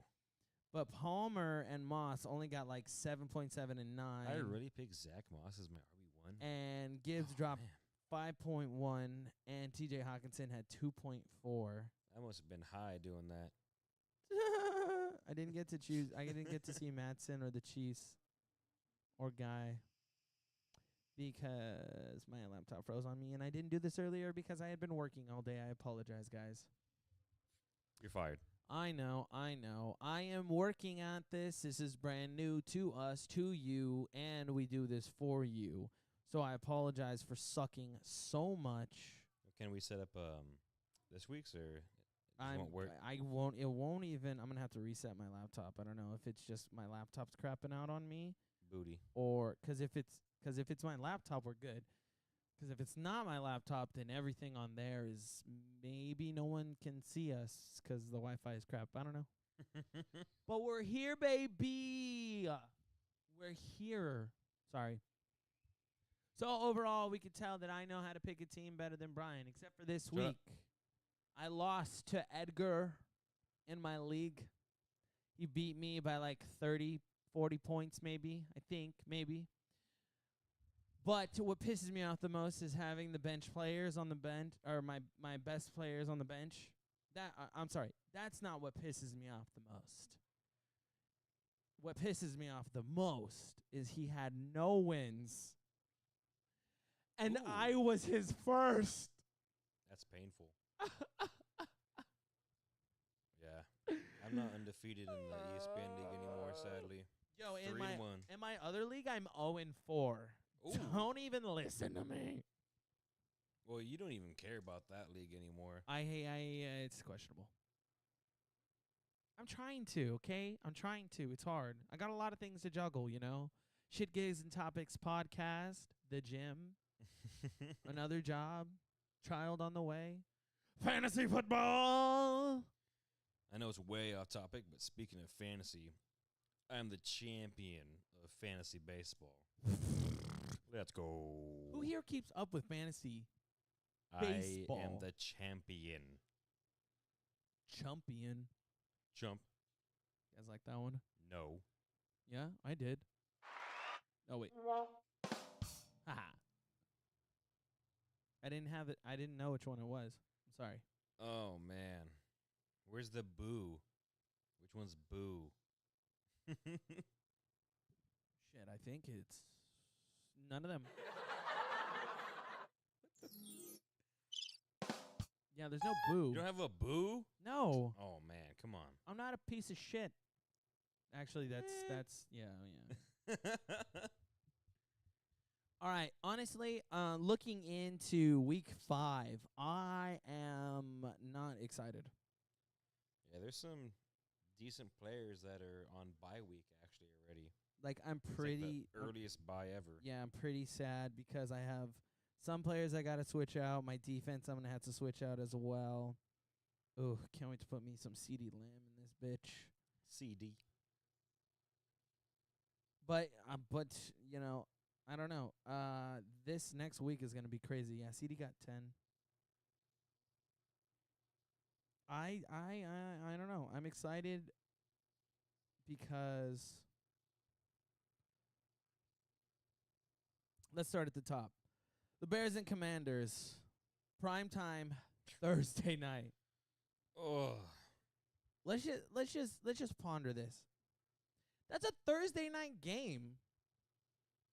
But Palmer and Moss only got like 7.7 and 9. I really picked Zach Moss as my RB1. And Gibbs dropped 5.1, and TJ Hawkinson had 2.4. I must have been high doing that. I didn't get to choose. I didn't get to see Madsen or the Chiefs or Guy because my laptop froze on me, and I didn't do this earlier because I had been working all day. I apologize, guys. You're fired. I know. I am working at this. This is brand new to us, to you, and we do this for you. So I apologize for sucking so much. Can we set up this week's or won't work? I won't. It won't even. I'm gonna have to reset my laptop. I don't know if it's just my laptop's crapping out on me. Booty. Or because if it's my laptop, we're good. Because if it's not my laptop, then everything on there is maybe no one can see us because the Wi-Fi is crap. I don't know. But we're here, baby. We're here. Sorry. So overall, we could tell that I know how to pick a team better than Brian, except for this week. I lost to Edgar in my league. He beat me by like 30, 40 points maybe, I think, maybe. But what pisses me off the most is having the bench players on the bench, or my best players on the bench. I'm sorry, that's not what pisses me off the most. what pisses me off the most is he had no wins. And Ooh. I was his first. That's painful. Yeah. I'm not undefeated in the ESPN league anymore, sadly. Yo, 3-1. in my other league, I'm 0-4. Ooh. Don't even listen to me. Well, you don't even care about that league anymore. It's questionable. I'm trying to, okay? I'm trying to. It's hard. I got a lot of things to juggle, you know? Shit, Gigs, and Topics podcast, the gym, another job, child on the way, fantasy football. I know it's way off topic, but speaking of fantasy, I'm the champion of fantasy baseball. Let's go. Who here keeps up with fantasy I baseball? am the champion. Champion. Jump. You guys like that one? No. Yeah, I did. Oh, wait. Haha. I didn't have it. I didn't know which one it was. I'm sorry. Oh, man. Where's the boo? Which one's boo? Shit, I think it's none of them. Yeah, there's no boo. You don't have a boo? No. Oh, man. Come on. I'm not a piece of shit. Actually, that's yeah. All right, honestly, looking into week 5, I am not excited. Yeah, there's some decent players that are on bye week actually already. Like I'm It's pretty like the earliest bye ever. yeah, I'm pretty sad because I have some players I got to switch out. My defense I'm going to have to switch out as well. Ooh, can't wait to put me some CD Lamb in this bitch. CD. But you know, I don't know. This next week is gonna be crazy. Yeah, CD got 10. I don't know. I'm excited because let's start at the top. The Bears and Commanders, prime time Thursday night. Oh. Let's just ponder this. That's a Thursday night game.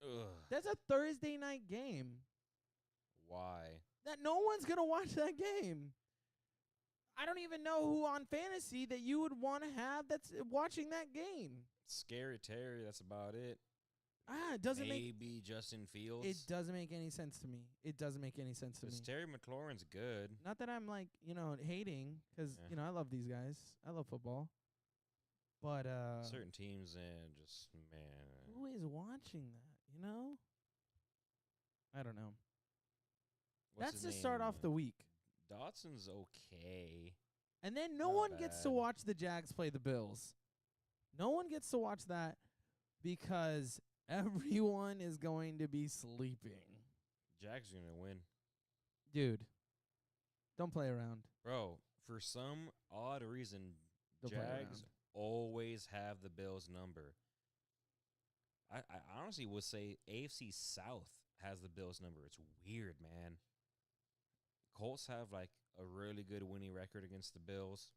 Ugh. That's a Thursday night game. Why? That no one's going to watch that game. I don't even know who on fantasy that you would want to have that's watching that game. Scary Terry, that's about it. It doesn't Maybe Justin Fields. It doesn't make any sense to me. It doesn't make any sense to me. Terry McLaurin's good. Not that I'm like, hating cuz I love these guys. I love football. But certain teams and just man. Who is watching that, I don't know. What's That's his to start name? off the week. Dotson's okay. And then no Not one gets to bad. watch the Jags play the Bills. No one gets to watch that because everyone is going to be sleeping. Jags are gonna win. Dude, don't play around. Bro, for some odd reason, Don't play Jags around. always have the Bills' number. I honestly would say AFC South has the Bills' number. It's weird, man. Colts have like a really good winning record against the Bills.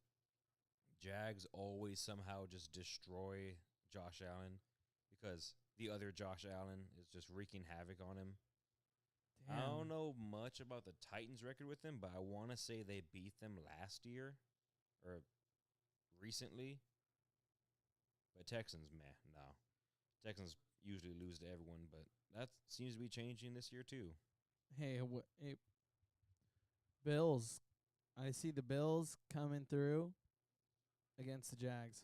Jags always somehow just destroy Josh Allen because the other Josh Allen is just wreaking havoc on him. I don't know much about the Titans' record with them, but I want to say they beat them last year or recently. But Texans, meh, no. Texans usually lose to everyone, but that seems to be changing this year too. Hey, Bills. I see the Bills coming through against the Jags.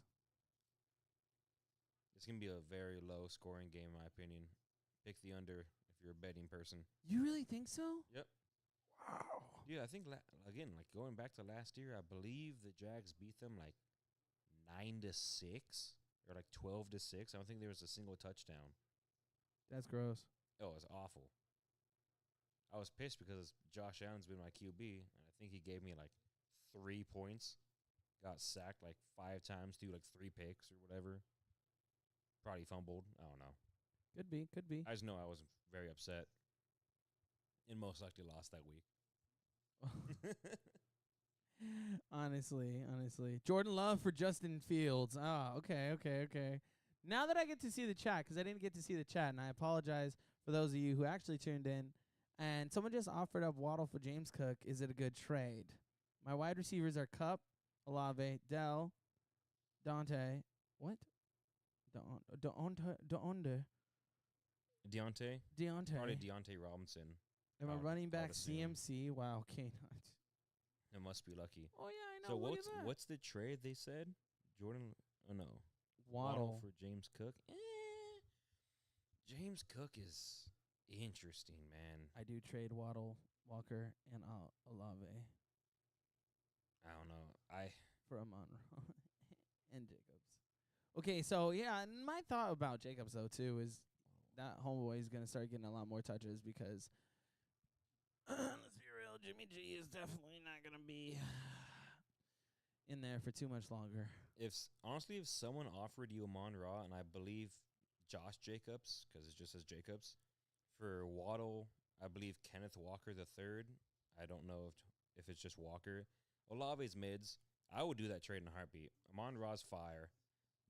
It's going to be a very low-scoring game, in my opinion. Pick the under if you're a betting person. You really think so? Yep. Wow. Yeah, I think, again, like going back to last year, I believe the Jags beat them like 9-6 or like 12-6. I don't think there was a single touchdown. That's gross. Oh, it was awful. I was pissed because Josh Allen's been my QB, and I think he gave me like 3 points. Got sacked like 5 times, threw like 3 picks or whatever. Probably fumbled. I don't know. Could be. I just know I was very upset and most likely lost that week. Honestly. Jordan Love for Justin Fields. Ah, okay. Now that I get to see the chat, because I didn't get to see the chat, and I apologize for those of you who actually tuned in, and someone just offered up Waddle for James Cook. Is it a good trade? My wide receivers are Cup, Olave, Dell, Dante. What? Deonte. Deontay? Probably Deontay Robinson. And my running back CMC. Wow, okay. It must be lucky. Oh yeah, I know. So Look at that. what's the trade they said? Jordan? Oh no. Waddle for James Cook. James Cook is interesting, man. I do trade Waddle, Walker, and Olave. I don't know. For Amon-Ra and Jacobs. Okay, so yeah, and my thought about Jacobs though too is that homeboy is gonna start getting a lot more touches because let's be real, Jimmy G is definitely not gonna be in there for too much longer. Honestly, if someone offered you Amon-Ra, and I believe Josh Jacobs, because it just says Jacobs, for Waddle, I believe Kenneth Walker the third. I don't know if it's just Walker. Olave's mids. I would do that trade in a heartbeat. Amon-Ra's fire.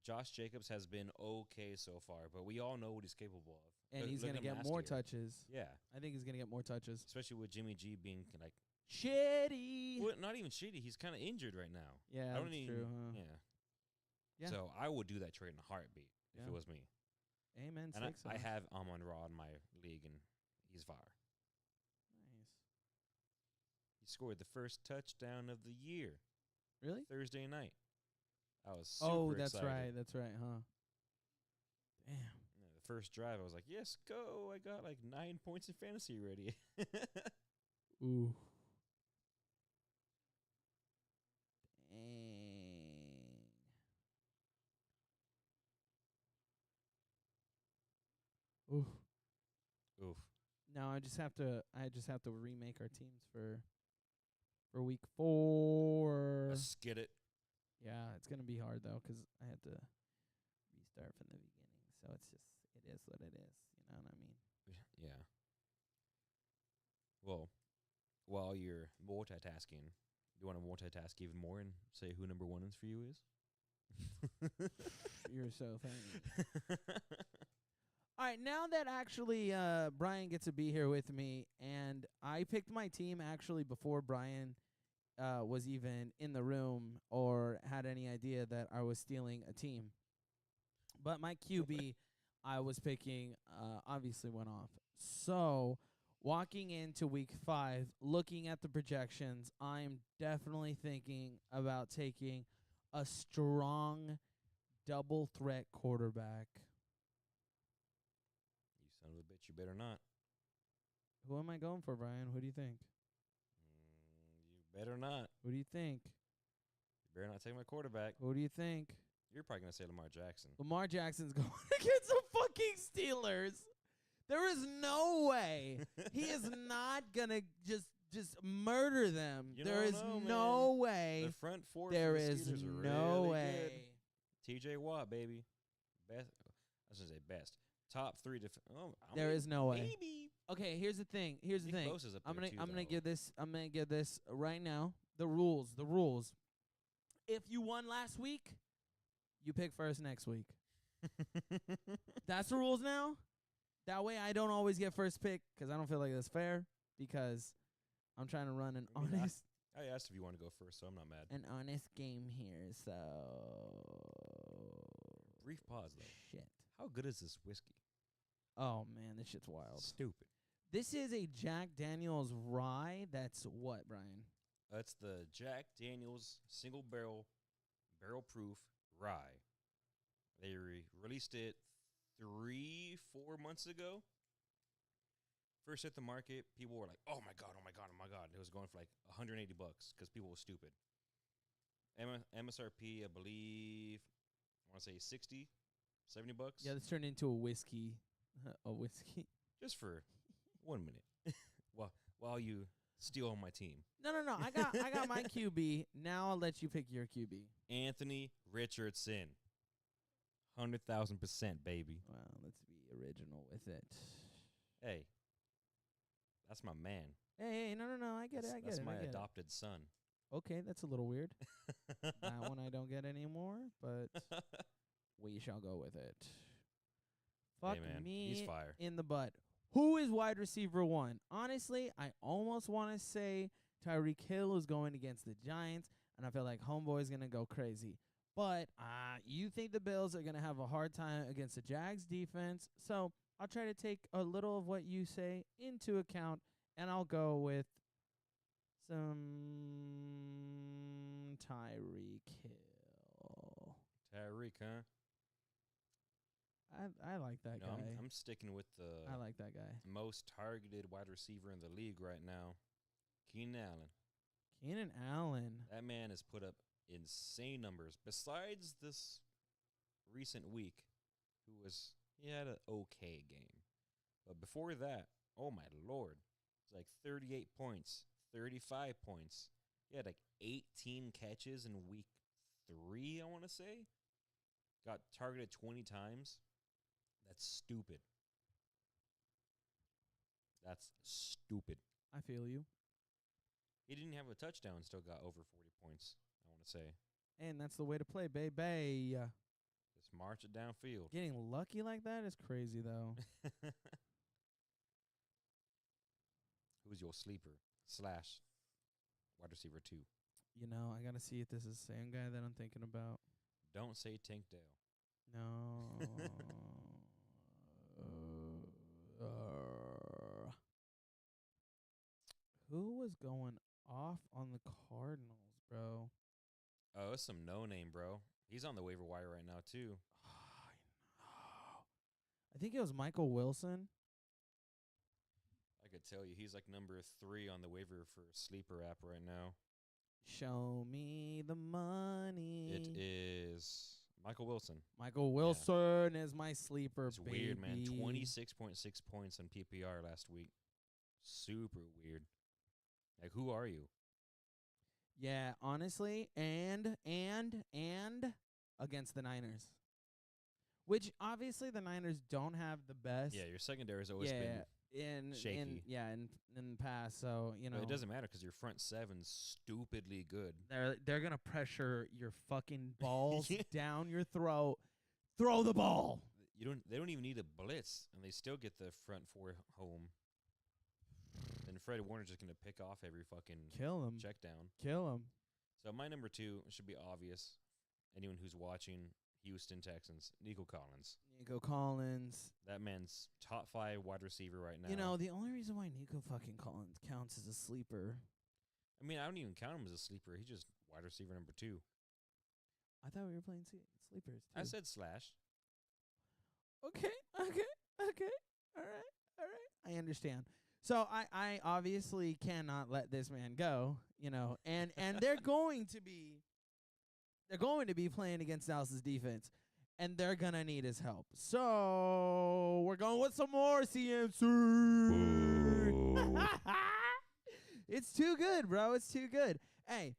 Josh Jacobs has been okay so far, but we all know what he's capable of. And he's going to get more touches. Yeah. I think he's going to get more touches. Especially with Jimmy G being like... shitty. Well, not even shitty. He's kind of injured right now. Yeah, that's true. Huh? Yeah. So I would do that trade in a heartbeat if it was me. Amen. And I have Amon-Ra in my league, and he's fire. Nice. He scored the first touchdown of the year. Really? Thursday night. I was super excited. That's right, huh? Damn. Yeah, the first drive, I was like, yes, go. I got like 9 points in fantasy already. Ooh. Dang. Oof. Now I just have to remake our teams for week 4. Let's get it. Yeah, it's gonna be hard though, 'cause I had to restart from the beginning. So it is what it is. You know what I mean? Yeah. Well, while you're multitasking, do you want to multitask even more and say who number 1 is for you is? You're so funny. All right, now that actually Brian gets to be here with me, and I picked my team actually before Brian was even in the room or had any idea that I was stealing a team. But my QB I was picking obviously went off. So walking into week 5, looking at the projections, I'm definitely thinking about taking a strong double threat quarterback. You son of a bitch, you better not. Who am I going for, Brian? Who do you think? You better not. Who do you think? You better not take my quarterback. Who do you think? You're probably going to say Lamar Jackson. Lamar Jackson's going against the fucking Steelers. There is no way. He is not going to just murder them. There is no way. The front four there for the is Steelers are no really way. good. TJ Watt, baby. Best. I was going to say best. Top 3. There is no way. Maybe. Okay, here's the thing. Here's the thing. I'm gonna give this right now. The rules. If you won last week, you pick first next week. That's the rules now. That way I don't always get first pick because I don't feel like that's fair because I'm trying to run an honest. I asked if you want to go first, so I'm not mad. An honest game here, so. Brief pause though. Shit. How good is this whiskey? Oh man, this shit's wild. Stupid. This is a Jack Daniel's rye. That's what, Brian? That's the Jack Daniel's single barrel proof rye. They released it 3-4 months ago. First hit the market, people were like, "Oh my god, oh my god, oh my god!" It was going for like $180 because people were stupid. MSRP, I believe, I want to say $60, $70. Yeah, this turned into a whiskey. A whiskey. Just for 1 minute, while you steal on my team. No. I got my QB. Now I'll let you pick your QB. Anthony Richardson. 100,000%, baby. Well, let's be original with it. Hey, that's my man. Hey, no. I get it. That's my adopted son. Okay, that's a little weird. That one I don't get anymore, but we shall go with it. Fuck man, me he's fire. in the butt. Who is wide receiver 1? Honestly, I almost want to say Tyreek Hill is going against the Giants, and I feel like Homeboy's going to go crazy. But you think the Bills are going to have a hard time against the Jags defense, so I'll try to take a little of what you say into account, and I'll go with some Tyreek Hill. Tyreek, huh? I like that No, guy. I'm sticking with the I like that guy. most targeted wide receiver in the league right now, Keenan Allen. Keenan Allen. That man has put up insane numbers. Besides this recent week, he had an okay game. But before that, oh my lord, it's like 38 points, 35 points. He had like 18 catches in week 3, I want to say. Got targeted 20 times. That's stupid. That's stupid. I feel you. He didn't have a touchdown and still got over 40 points, I want to say. And that's the way to play, baby. Just march it downfield. Getting lucky like that is crazy, though. Who's your sleeper / wide receiver 2? You know, I got to see if this is the same guy that I'm thinking about. Don't say Tank Dell. No. Who was going off on the Cardinals, bro? Oh, it's some no-name, bro. He's on the waiver wire right now, too. I think it was Michael Wilson. I could tell you, he's like number 3 on the waiver for Sleeper app right now. Show me the money. It is Michael Wilson. Michael Wilson is my sleeper, It's baby. weird, man. 26.6 points on PPR last week. Super weird. Like, who are you? Yeah, honestly, and against the Niners. Which, obviously, the Niners don't have the best. Yeah, your secondary's always been shaky. In the past, so, you know. But it doesn't matter because your front seven's stupidly good. They're going to pressure your fucking balls down your throat. Throw the ball. They don't even need a blitz, and they still get the front 4 home. And Fred Warner's just going to pick off every fucking Kill him. check down. Kill him. So my number 2 should be obvious. Anyone who's watching Houston Texans, Nico Collins. Nico Collins. That man's top 5 wide receiver right now. You know, the only reason why Nico fucking Collins counts as a sleeper. I mean, I don't even count him as a sleeper. He's just wide receiver number 2. I thought we were playing sleepers, too. I said slash. Okay. All right. I understand. So I obviously cannot let this man go, you know, and they're going to be playing against Dallas's defense, and they're gonna need his help. So we're going with some more CMC. It's too good, bro. It's too good. Hey,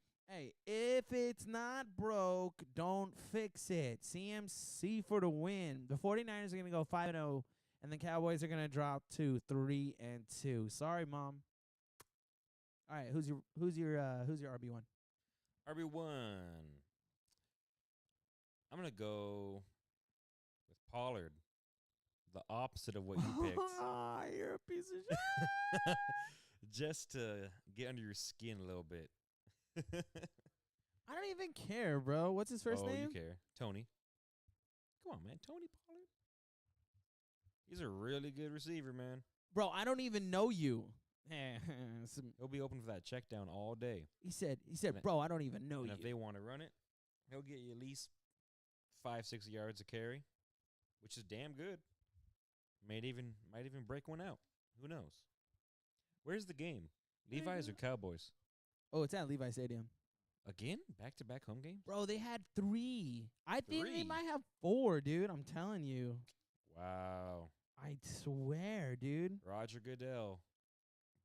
if it's not broke, don't fix it. CMC for the win. The 49ers are gonna go 5-0. And the Cowboys are gonna drop to 3-2. Sorry, Mom. All right, who's your RB1? RB1. I'm going to go with Pollard. The opposite of what you picked. You're a piece of shit. Just to get under your skin a little bit. I don't even care, bro. What's his first name? Oh, you care. Tony. Come on, man. Tony Pollard. He's a really good receiver, man. Bro, I don't even know you. He'll be open for that check down all day. He said, bro, I don't even know And you. if they want to run it, he'll get you at least 5-6 yards of carry, which is damn good. Might even break one out. Who knows? Where's the game? Levi's or Cowboys? Oh, it's at Levi Stadium. Again? Back-to-back home games? Bro, they had 3. I think they 3? might have 4, dude. I'm telling you. Wow. I swear, dude. Roger Goodell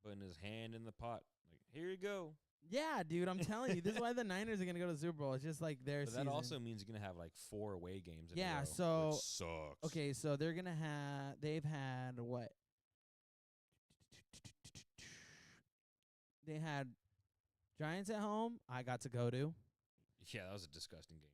putting his hand in the pot. Like, here you go. Yeah, dude, I'm telling you. This is why the Niners are going to go to the Super Bowl. It's just like their But season. that also means you're going to have like 4 away games in a Yeah, row, so which sucks. okay, so they're going to have they've had what? They had Giants at home. I got to go to. Yeah, that was a disgusting game.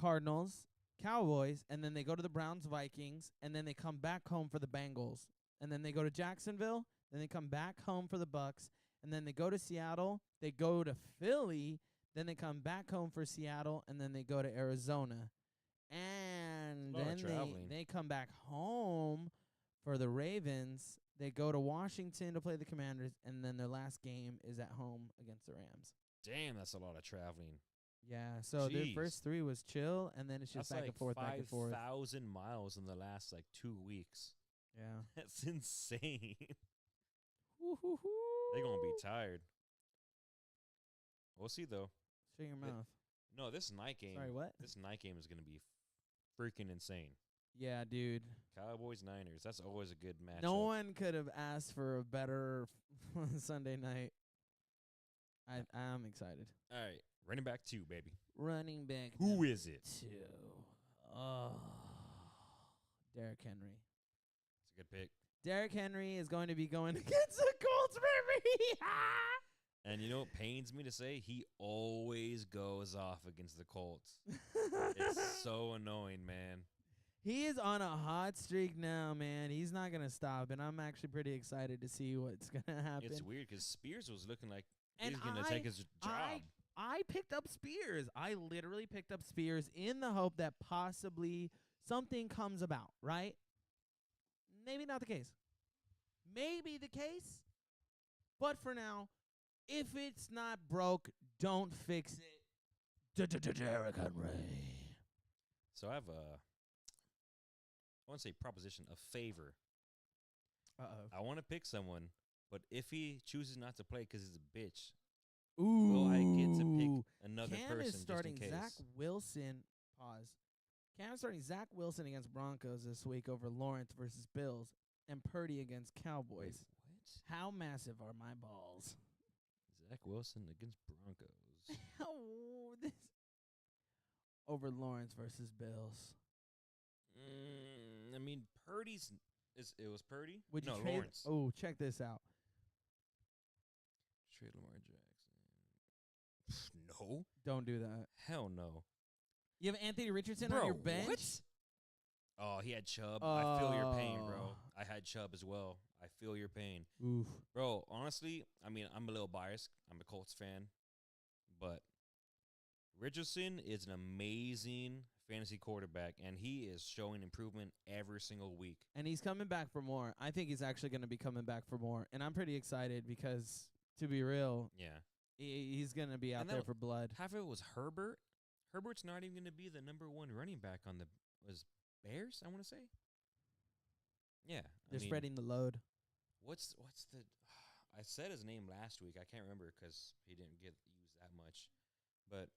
Cardinals Cowboys, and then they go to the Browns, Vikings, and then they come back home for the Bengals, and then they go to Jacksonville, then they come back home for the Bucks, and then they go to Seattle, they go to Philly, then they come back home for Seattle, and then they go to Arizona. And then they come back home for the Ravens. They go to Washington to play the Commanders, and then their last game is at home against the Rams. Damn, that's a lot of traveling. Yeah, so their first 3 was chill, and then it's just that's back and forth, back and forth. 5,000 miles in the last, 2 weeks. Yeah. That's insane. They're They're going to be tired. We'll see, though. Shut your mouth. No, this night game. Sorry, what? This night game is going to be freaking insane. Yeah, dude. Cowboys-Niners. That's always a good matchup. No one could have asked for a better Sunday night. I'm excited. All right. Running back 2, baby. Running back. Who is it? 2. Oh, Derrick Henry. That's a good pick. Derrick Henry is going to be going against the Colts, baby. And you know what pains me to say? He always goes off against the Colts. It's so annoying, man. He is on a hot streak now, man. He's not going to stop, and I'm actually pretty excited to see what's going to happen. It's weird because Spears was looking like he's going to take his job. I picked up Spears. I literally picked up Spears in the hope that possibly something comes about, right? Maybe not the case. Maybe the case. But for now, if it's not broke, don't fix it. Derrick Henry. So I have I want to say proposition, a favor. Uh-oh. I want to pick someone, but if he chooses not to play because he's a bitch, ooh. will I get to pick another Cam person is starting just in case? Zach Wilson. Pause. Cam is starting Zach Wilson against Broncos this week over Lawrence versus Bills, and Purdy against Cowboys. Wait, what? How massive are my balls? Zach Wilson against Broncos. This over Lawrence versus Bills. I mean, Purdy's. It was Purdy? Would you no, trade? Lawrence. Oh, check this out. Trade Lamar Jackson. No. Don't do that. Hell no. You have Anthony Richardson Bro, on your bench? What? Oh, he had Chubb. I feel your pain, bro. I had Chubb as well. I feel your pain. Oof. Bro, honestly, I mean, I'm a little biased. I'm a Colts fan. But Richardson is an amazing fantasy quarterback, and he is showing improvement every single week. And he's coming back for more. I think he's actually going to be coming back for more. And I'm pretty excited because, to be real, yeah, he's going to be out there for blood. Half of it was Herbert. Herbert's not even going to be the number 1 running back on the Bears, I want to say. Yeah. They're spreading the load. What's the I said his name last week. I can't remember because he didn't get used that much. But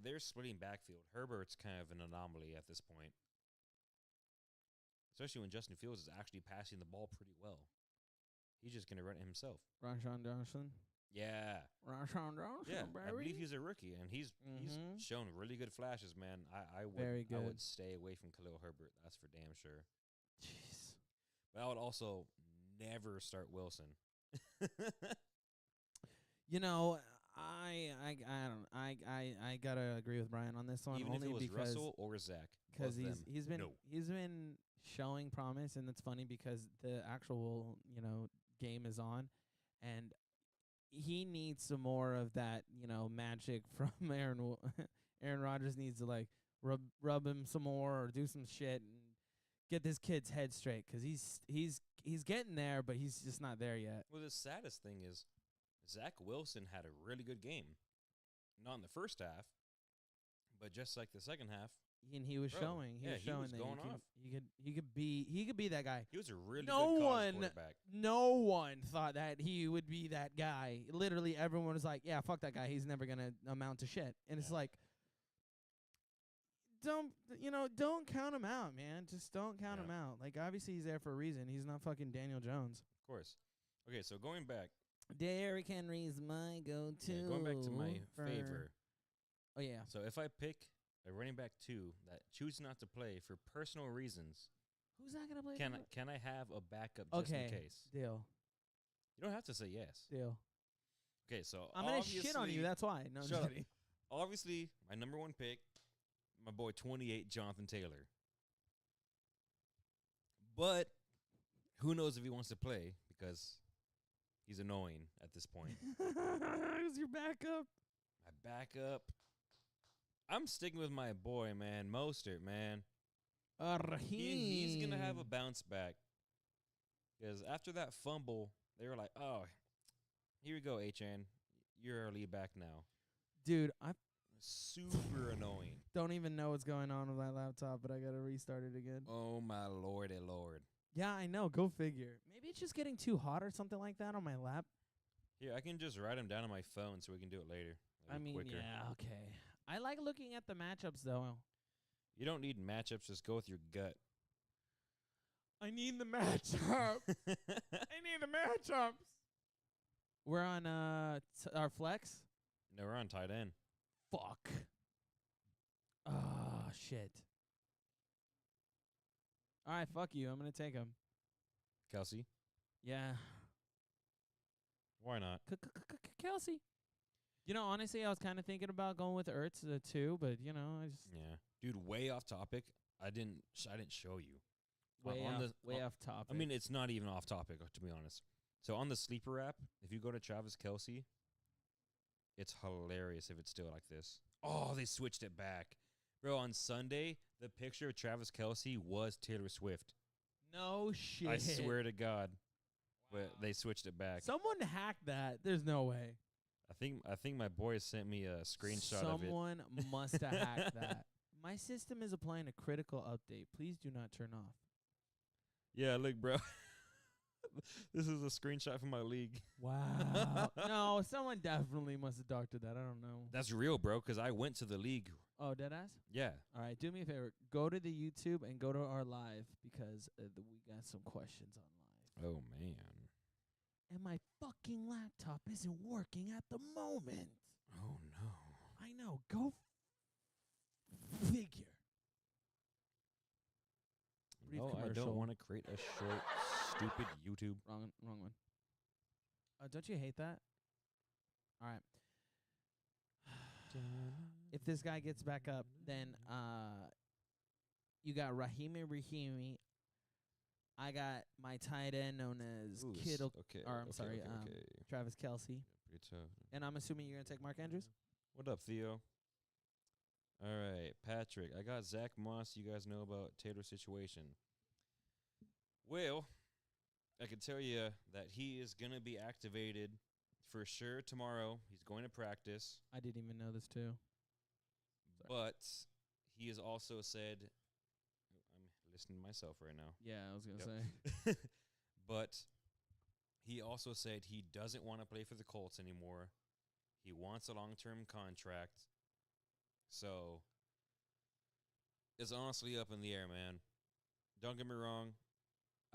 they're splitting backfield. Herbert's kind of an anomaly at this point. Especially when Justin Fields is actually passing the ball pretty well. He's just going to run it himself. Rashawn Johnson? Yeah. Rashawn Johnson, yeah, baby. I believe he's a rookie, and he's shown really good flashes, man. I would stay away from Khalil Herbert. That's for damn sure. Jeez. But I would also never start Wilson. You know, I gotta agree with Brian on this one. Even only if it was because Russell or Zach. Because he's been showing promise, and it's funny because the actual game is on, and he needs some more of that magic from Aaron. Aaron Rodgers needs to rub him some more or do some shit and get this kid's head straight because he's getting there, but he's just not there yet. Well, the saddest thing is Zach Wilson had a really good game, not in the first half, but just like the second half. And he was showing. He was showing that going off. He could be that guy. He was a really good college quarterback. No one thought that he would be that guy. Literally, everyone was like, "Yeah, fuck that guy. He's never gonna amount to shit." And it's like, don't count him out, man. Just don't count him out. Like, obviously, he's there for a reason. He's not fucking Daniel Jones. Of course. Okay, so going back, Derrick Henry's my go-to. Yeah, going back to my favor. Oh yeah. So if I pick a running back 2 that chooses not to play for personal reasons, who's not gonna play? Can I have a backup just in case? Deal. You don't have to say yes. Deal. Okay, so I'm gonna shit on you. That's why. No, I'm just kidding. Obviously, my number 1 pick, my boy 28 Jonathan Taylor. But who knows if he wants to play because he's annoying at this point. Who's your backup? My backup. I'm sticking with my boy, man. Mostert, man. He's going to have a bounce back. Because after that fumble, they were like, oh, here we go, HN. You're our lead back now. Dude, I super annoying. don't even know what's going on with my laptop, but I got to restart it again. Oh, my lordy lord. Yeah, I know. Go figure. Maybe it's just getting too hot or something like that on my lap. Here, I can just write them down on my phone so we can do it later. I mean, quicker. yeah, okay. I like looking at the matchups, though. You don't need matchups. Just go with your gut. I need the matchup. I need the matchups. We're on our flex. No, we're on tight end. Fuck. Ah, shit. All right, fuck you. I'm going to take him. Kelsey? Yeah. Why not? Kelsey. You know, honestly, I was kind of thinking about going with Ertz too, but you know, I just Dude, way off topic. I didn't show you. way off topic. I mean, it's not even off topic, to be honest. So on the sleeper app, if you go to Travis Kelsey, it's hilarious if it's still like this. Oh, they switched it back. Bro, on Sunday, the picture of Travis Kelsey was Taylor Swift. No shit. I swear to God. But they switched it back. Someone hacked that. There's no way. I think my boy sent me a screenshot of it. Someone must have hacked that. My system is applying a critical update. Please do not turn off. Yeah, look, bro. This is a screenshot from my league. Wow. No, someone definitely must have doctored that. I don't know. That's real, bro, because I went to the league. Oh, deadass? Yeah. All right, do me a favor. Go to the YouTube and go to our live because we got some questions on live. Oh, man. And my fucking laptop isn't working at the moment. Oh, no. I know. Go figure. Brief No, I commercial. don't want to create a short, stupid YouTube. Wrong one. Don't you hate that? All right. If this guy gets back up, then you got Rahimi. I got my tight end known as Kittle. Okay. Or I'm sorry, Travis Kelsey. Pretty tough. And I'm assuming you're gonna take Mark Andrews. What up, Theo? All right, Patrick. I got Zach Moss. You guys know about Taylor's situation. Well, I can tell you that he is going to be activated for sure tomorrow. He's going to practice. I didn't even know this too. But he has also said, I'm listening to myself right now. Yeah, I was going to say. But he also said he doesn't want to play for the Colts anymore. He wants a long-term contract. So it's honestly up in the air, man. Don't get me wrong.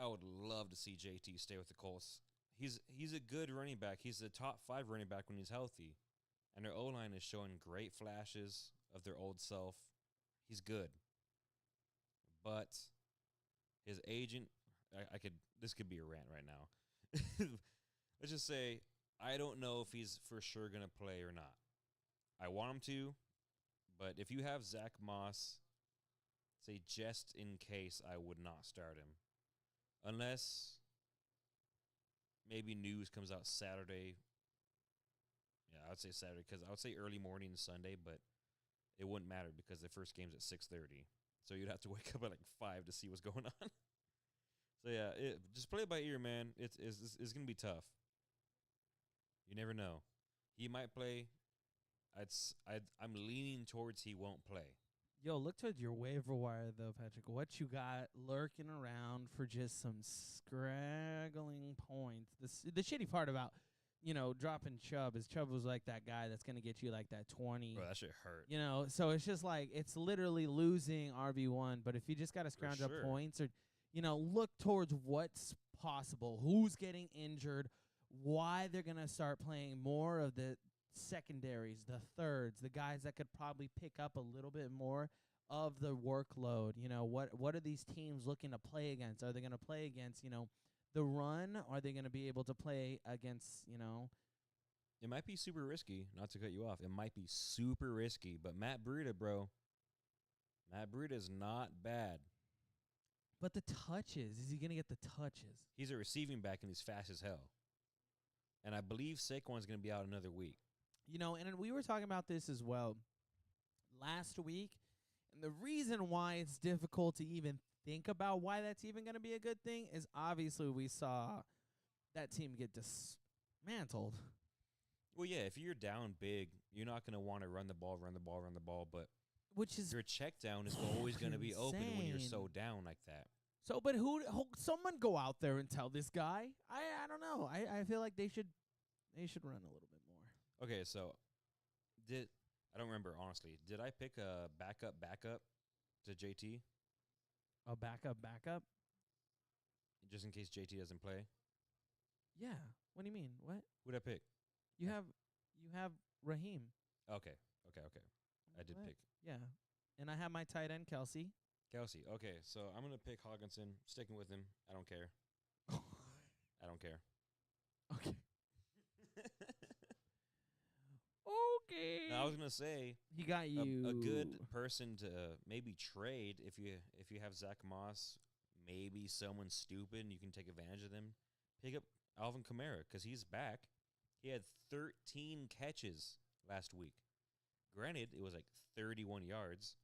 I would love to see JT stay with the Colts. He's a good running back. He's the top 5 running back when he's healthy. And their O-line is showing great flashes of their old self. He's good. But his agent, this could be a rant right now. Let's just say, I don't know if he's for sure going to play or not. I want him to, but if you have Zach Moss, say just in case, I would not start him. Unless maybe news comes out Saturday. Yeah, I would say Saturday because I would say early morning Sunday, but it wouldn't matter because the first game's at 6:30. So you'd have to wake up at like 5 to see what's going on. So yeah, just play it by ear, man. It's going to be tough. You never know. He might play. I'm leaning towards he won't play. Yo, look towards your waiver wire, though, Patrick. What you got lurking around for just some scraggling points. The shitty part about, dropping Chubb is Chubb was like that guy that's going to get you like that 20. Bro, that shit hurt. So it's just like it's literally losing RB1. But if you just got to scrounge up points or, look towards what's possible, who's getting injured, why they're going to start playing more of the secondaries, the thirds, the guys that could probably pick up a little bit more of the workload. What are these teams looking to play against? Are they going to play against, the run? Are they going to be able to play against, It might be super risky, not to cut you off. It might be super risky, but Matt Breida, bro, Matt Breida is not bad. But the touches, is he going to get the touches? He's a receiving back and he's fast as hell. And I believe Saquon's going to be out another week. You know, and we were talking about this as well last week. And the reason why it's difficult to even think about why that's even going to be a good thing is obviously we saw that team get dismantled. Well, yeah, if you're down big, you're not going to want to run the ball. But which is your check down is always going to be open when you're insane. so down like that. So, but someone go out there and tell this guy. I don't know. I feel like they should run a little bit more. Okay, so I don't remember, honestly. Did I pick a backup to JT? A backup? Just in case JT doesn't play? Yeah. What do you mean? What? Who'd I pick? You have Raheem. Okay. I did What? pick Yeah. And I have my tight end, Kelsey. Kelsey. Okay, so I'm going to pick Hawkinson. Sticking with him. I don't care. I don't care. Okay. Okay. Now, I was going to say He got you a good person to maybe trade if you have Zach Moss, maybe someone stupid and you can take advantage of them. Pick up Alvin Kamara because he's back. He had 13 catches last week. Granted, it was like 31 yards.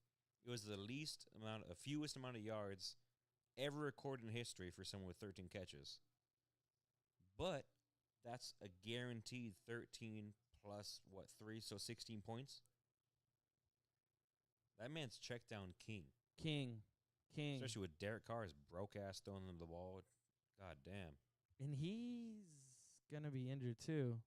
It was the fewest amount of yards ever recorded in history for someone with 13 catches. But that's a guaranteed 13 plus, 3, so 16 points. That man's check down king. King. Especially with Derek Carr's broke-ass throwing them the ball. God damn. And he's going to be injured, too.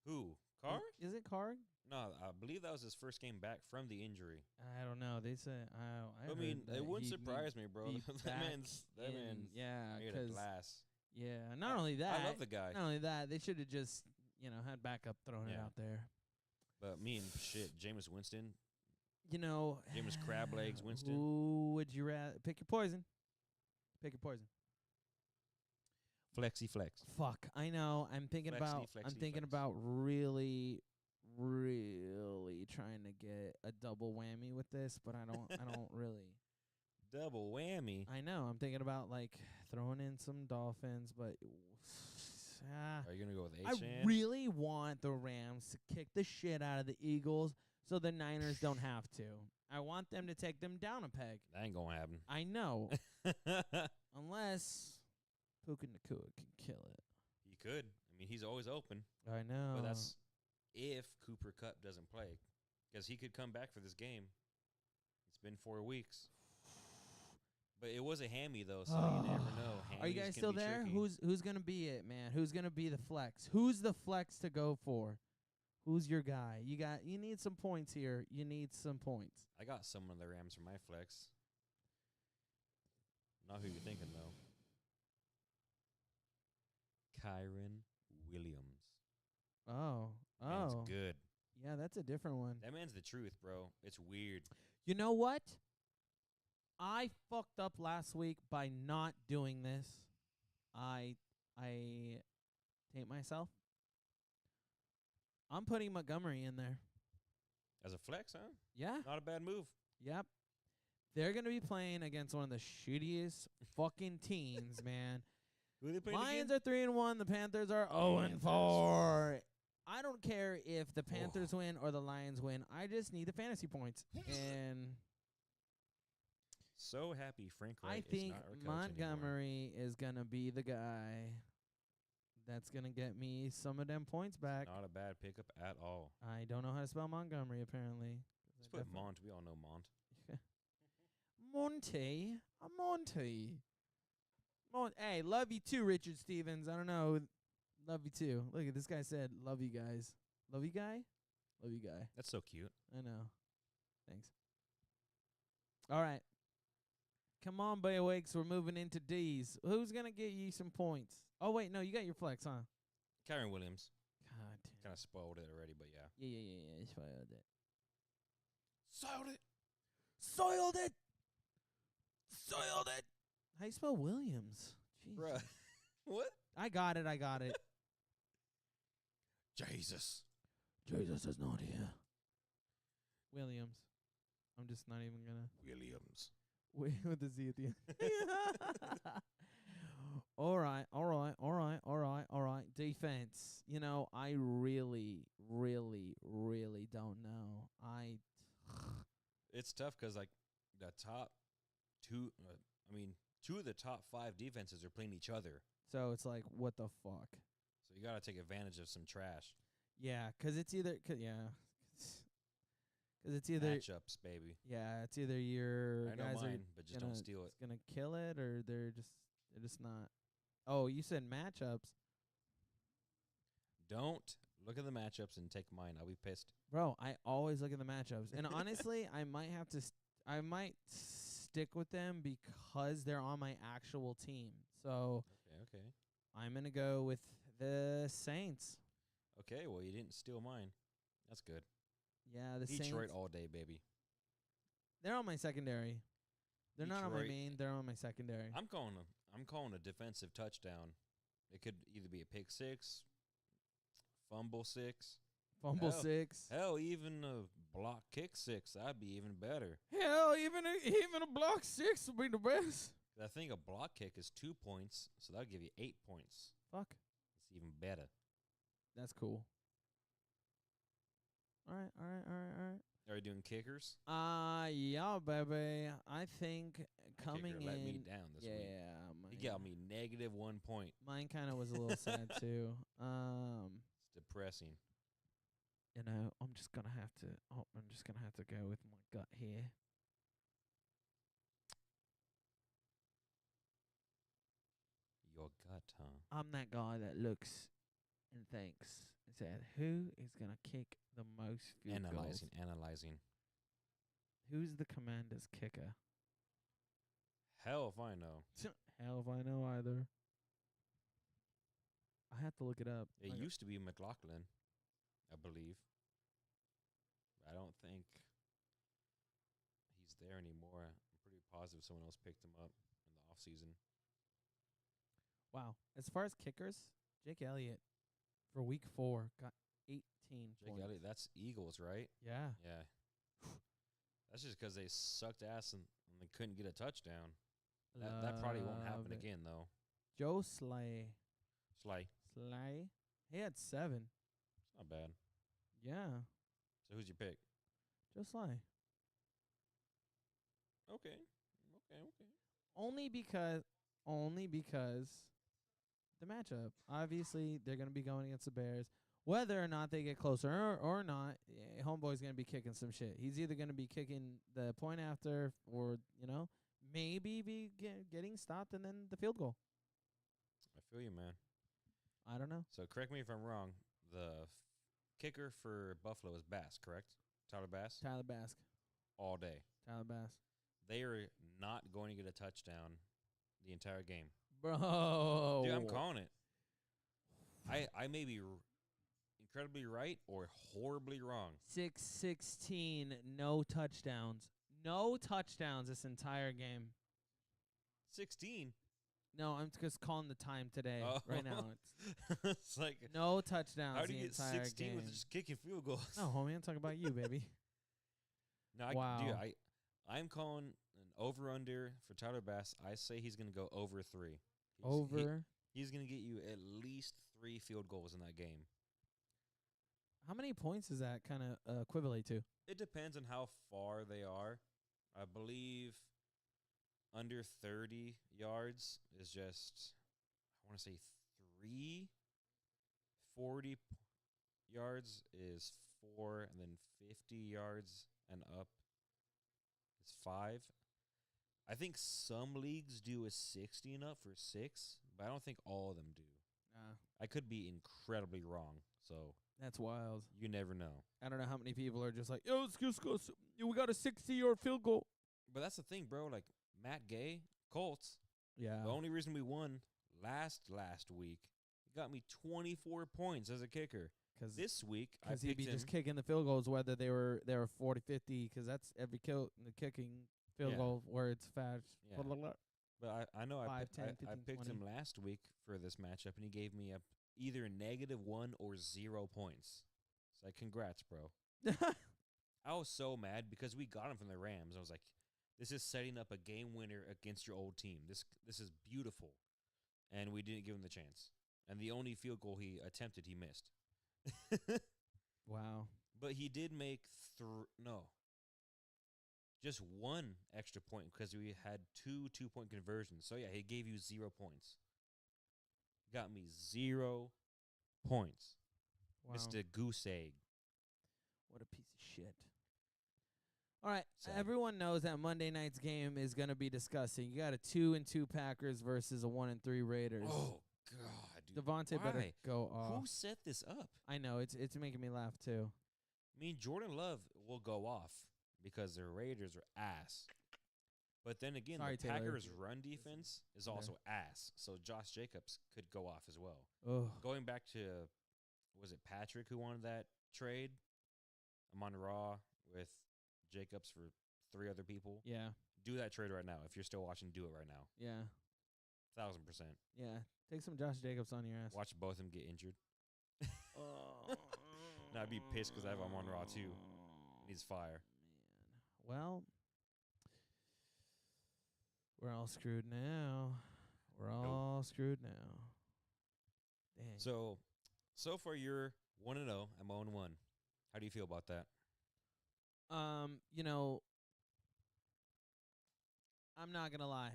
Who? Carr? Is it Carr? No, I believe that was his first game back from the injury. I don't know. They said I mean, heard that it wouldn't he'd surprise me, bro. be that back man's yeah, made of 'cause glass. yeah. Not only that, I love the guy. Not only that, they should have just had backup thrown it Yeah. out there. But me and Jameis Winston, Jameis Crab Legs Winston. Who would you rather pick your poison? Pick your poison. Flexi flex. Fuck, I know. I'm thinking Flexi, about really trying to get a double whammy with this, but I don't really. Double whammy. I know. I'm thinking about like throwing in some Dolphins, but Are you gonna go with I H-Chan? really want the Rams to kick the shit out of the Eagles so the Niners don't have to. I want them to take them down a peg. That ain't gonna happen. I know. Unless Puka Nacua can kill it. He could. I mean, he's always open. I know. But that's if Cooper Kupp doesn't play. Because he could come back for this game. It's been 4 weeks. But it was a hammy, though, so you never know. Are you Hammies guys can still be there? tricky. Who's going to be it, man? Who's going to be the flex? Who's the flex to go for? Who's your guy? You need some points here. You need some points. I got someone of the Rams for my flex. Not who you're thinking, though. Kyron Williams. Oh. Man's good. Yeah, that's a different one. That man's the truth, bro. It's weird. You know what? I fucked up last week by not doing this. I hate myself. I'm putting Montgomery in there. As a flex, huh? Yeah. Not a bad move. Yep. They're going to be playing against one of the shittiest fucking teams, man. Who are they playing Lions again? are 3-1. The Panthers are 0-4. I don't care if the Panthers win or the Lions win. I just need the fantasy points. And So happy Frank Wright I is think not our coach anymore. Montgomery is going to be the guy that's going to get me some of them points back. Not a bad pickup at all. I don't know how to spell Montgomery, apparently. Just put Mont. We all know Mont. Monty. Hey, love you too, Richard Stevens. I don't know. Love you too. Look at this guy said, love you guys. Love you guy? Love you guy. That's so cute. I know. Thanks. All right. Come on, Bay Wakes. We're moving into D's. Who's going to get you some points? Oh, wait. No, you got your flex, huh? Kyron Williams. God damn. Kind of spoiled it already, but yeah. Yeah. Spoiled it. Soiled it. How you spell Williams? Jeez. Bruh. What? I got it. Jesus. Jesus is not here. Williams. I'm just not even gonna Williams. wait with the Z at the end. All right. Defense. You know, I really, really, really don't know. It's tough because, like, the top two, two of the top 5 defenses are playing each other. So it's like, what the fuck? So you got to take advantage of some trash. Yeah, 'cause it's either, cause it's either Matchups, baby. Yeah, it's either your I know guys mine, but just don't steal it. gonna kill it, or they're just not. Oh, you said matchups, Don't look at the matchups and take mine. I'll be pissed. bro. I always look at the matchups, and honestly, I might have to. I might stick with them because they're on my actual team. So Okay. I'm gonna go with the Saints. Okay, well, you didn't steal mine. That's good. Yeah, the Detroit Saints. all day, baby. They're on my secondary. They're not on my Detroit. main. They're on my secondary. I'm calling a defensive touchdown. It could either be a pick 6, fumble 6. Fumble Hell. 6. Hell, even a block kick 6. That'd be even better. Hell, even a block 6 would be the best. I think a block kick is 2 points, so that'll give you 8 points. Fuck. It's even better. That's cool. All right. Are you doing kickers? Yeah, baby. I think coming Kicker in. let me down this week. Yeah, He got me -1 point. Mine kind of was a little sad too. It's depressing. You know, I'm just gonna have to. I'm just gonna have to go with my gut here. Your gut, huh? I'm that guy that looks and thinks and said, "Who is gonna kick the most field goals? Analyzing. Who's the Commander's kicker?" Hell if I know. Hell if I know either. I have to look it up. It used to be McLaughlin, I believe. I don't think he's there anymore. I'm pretty positive someone else picked him up in the offseason. Wow. As far as kickers, Jake Elliott for week 4 got 18 Jake points. Elliott, that's Eagles, right? Yeah. Yeah. That's just 'cause they sucked ass and they couldn't get a touchdown. That probably won't happen Love it. again, though. Joe Slay. Sly. He had 7. It's not bad. Yeah. So who's your pick? Joe Slay. Okay. Only because the matchup. Obviously, they're going to be going against the Bears. Whether or not they get closer or not, homeboy's going to be kicking some shit. He's either going to be kicking the point after or, maybe be getting stopped and then the field goal. I feel you, man. I don't know. So correct me if I'm wrong. The kicker for Buffalo is Bass, correct? Tyler Bass? Tyler Bass. All day. Tyler Bass. They are not going to get a touchdown the entire game. Bro. Dude, I'm calling it. I may be incredibly right or horribly wrong. 6-16, no touchdowns. No touchdowns this entire game. 16? No, I'm just calling the time today. Right now. It's like No touchdowns how do you the get entire 16 game. with just kicking field goals? No, homie, I'm talking about you, baby. No, Wow. I'm calling an over-under for Tyler Bass. I say he's going to go over 3. He's going to get you at least 3 field goals in that game. How many points does that kind of equivalent to? It depends on how far they are. I believe under 30 yards is just, I want to say 3. 40 yards is 4, and then 50 yards and up is 5. I think some leagues do a 60 and up for 6, but I don't think all of them do. I could be incredibly wrong, so That's wild. you never know. I don't know how many people are just like, yo, let's go. We got a 60-yard field goal. But that's the thing, bro. Like, Matt Gay, Colts, Yeah. the only reason we won last week, he got me 24 points as a kicker. Because This week, I he'd picked be him. just kicking the field goals, whether they were 40-50, because that's every the kicking field Yeah. goal where it's fast. Yeah. But I know 5, 10, I 15, picked 20. him last week for this matchup, and he gave me either -1 or 0 points. So congrats, bro. I was so mad because we got him from the Rams. I was like, this is setting up a game winner against your old team. This is beautiful. And we didn't give him the chance. And the only field goal he attempted, he missed. Wow. But he did make just one extra point because we had 2 2-point conversions. So, yeah, he gave you 0 points. Got me 0 points. Wow. Mr. Goose Egg. What a piece of shit. All right, Sad. everyone knows that Monday night's game is going to be disgusting. You got a 2-2 Packers versus a 1-3 Raiders. Oh, God, dude. Devontae better Why? go off. Who set this up? I know, it's making me laugh too. I mean, Jordan Love will go off because the Raiders are ass. But then again, Sorry, the Taylor. Packers' run defense is also ass. So Josh Jacobs could go off as well. Ugh. Going back to, was it Patrick who wanted that trade? I'm on Raw with Jacobs for 3 other people. Yeah. Do that trade right now. If you're still watching, do it right now. Yeah. 1,000%. Yeah. Take some Josh Jacobs on your ass. Watch both of them get injured. Now I'd be pissed because I have him on Raw too. He's fire. Man. Well, we're all screwed now. We're all screwed now. Dang. So far you're 1-0. I'm 0-1. How do you feel about that? You know, I'm not gonna lie.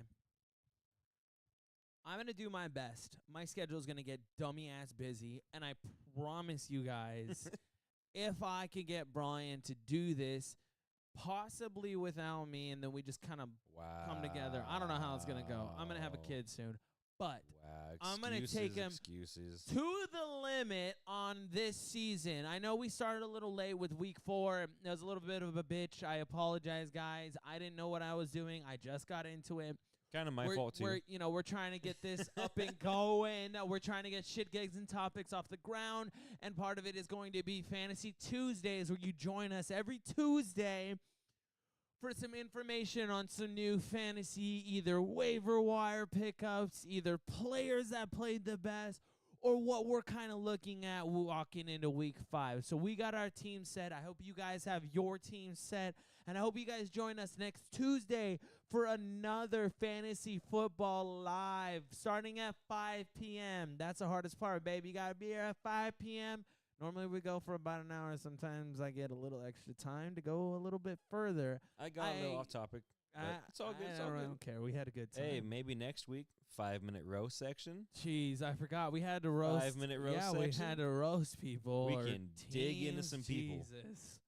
I'm gonna do my best. My schedule's gonna get dummy ass busy, and I promise you guys, if I could get Brian to do this, possibly without me, and then we just kind of come together. I don't know how it's gonna go. I'm gonna have a kid soon, but I'm gonna take him to the limit on this season. I know we started a little late with week 4. It was a little bit of a bitch. I apologize, guys. I didn't know what I was doing. I just got into it. Kind of my fault too. We're trying to get this up and going. We're trying to get shit gigs and topics off the ground, and part of it is going to be Fantasy Tuesdays, where you join us every Tuesday for some information on some new fantasy, either waiver wire pickups, either players that played the best, or what we're kind of looking at walking into week 5. So we got our team set. I hope you guys have your team set, and I hope you guys join us next Tuesday for another Fantasy Football Live, starting at 5 p.m. That's the hardest part, baby. You got to be here at 5 p.m. Normally we go for about an hour. Sometimes I get a little extra time to go a little bit further. I got a little off topic. It's all good. I don't care. We had a good time. Hey, maybe next week, 5-minute roast section. Jeez, I forgot. We had to roast. 5-minute roast section. section. We had to roast people. We can dig into some people. Jesus.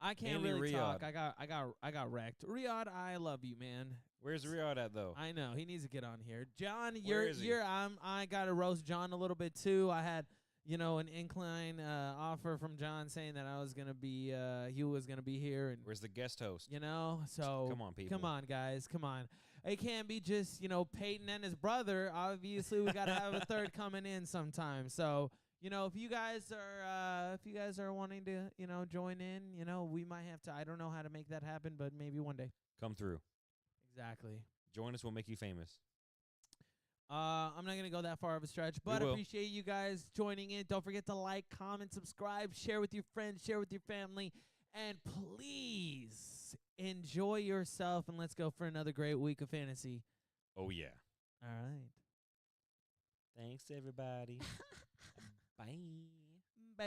I can't Mainly really Riyadh. talk. I got wrecked. Riyadh, I love you, man. Where's Riyadh at though? I know he needs to get on here. John, Where is he? I got to roast John a little bit too. I had an incline offer from John saying that I was gonna be he was gonna be here, and Where's the guest host? So Come on, people. Come on, guys, come on. It can't be just Peyton and his brother. Obviously, we gotta have a third coming in sometime. So if you guys are wanting to join in, we might have to. I don't know how to make that happen, but maybe one day. Come through. Exactly. Join us. We'll make you famous. I'm not going to go that far of a stretch, but will. appreciate you guys joining in. Don't forget to like, comment, subscribe, share with your friends, share with your family, and please enjoy yourself, and let's go for another great week of fantasy. Oh, yeah. All right. Thanks, everybody. Bye. Bye.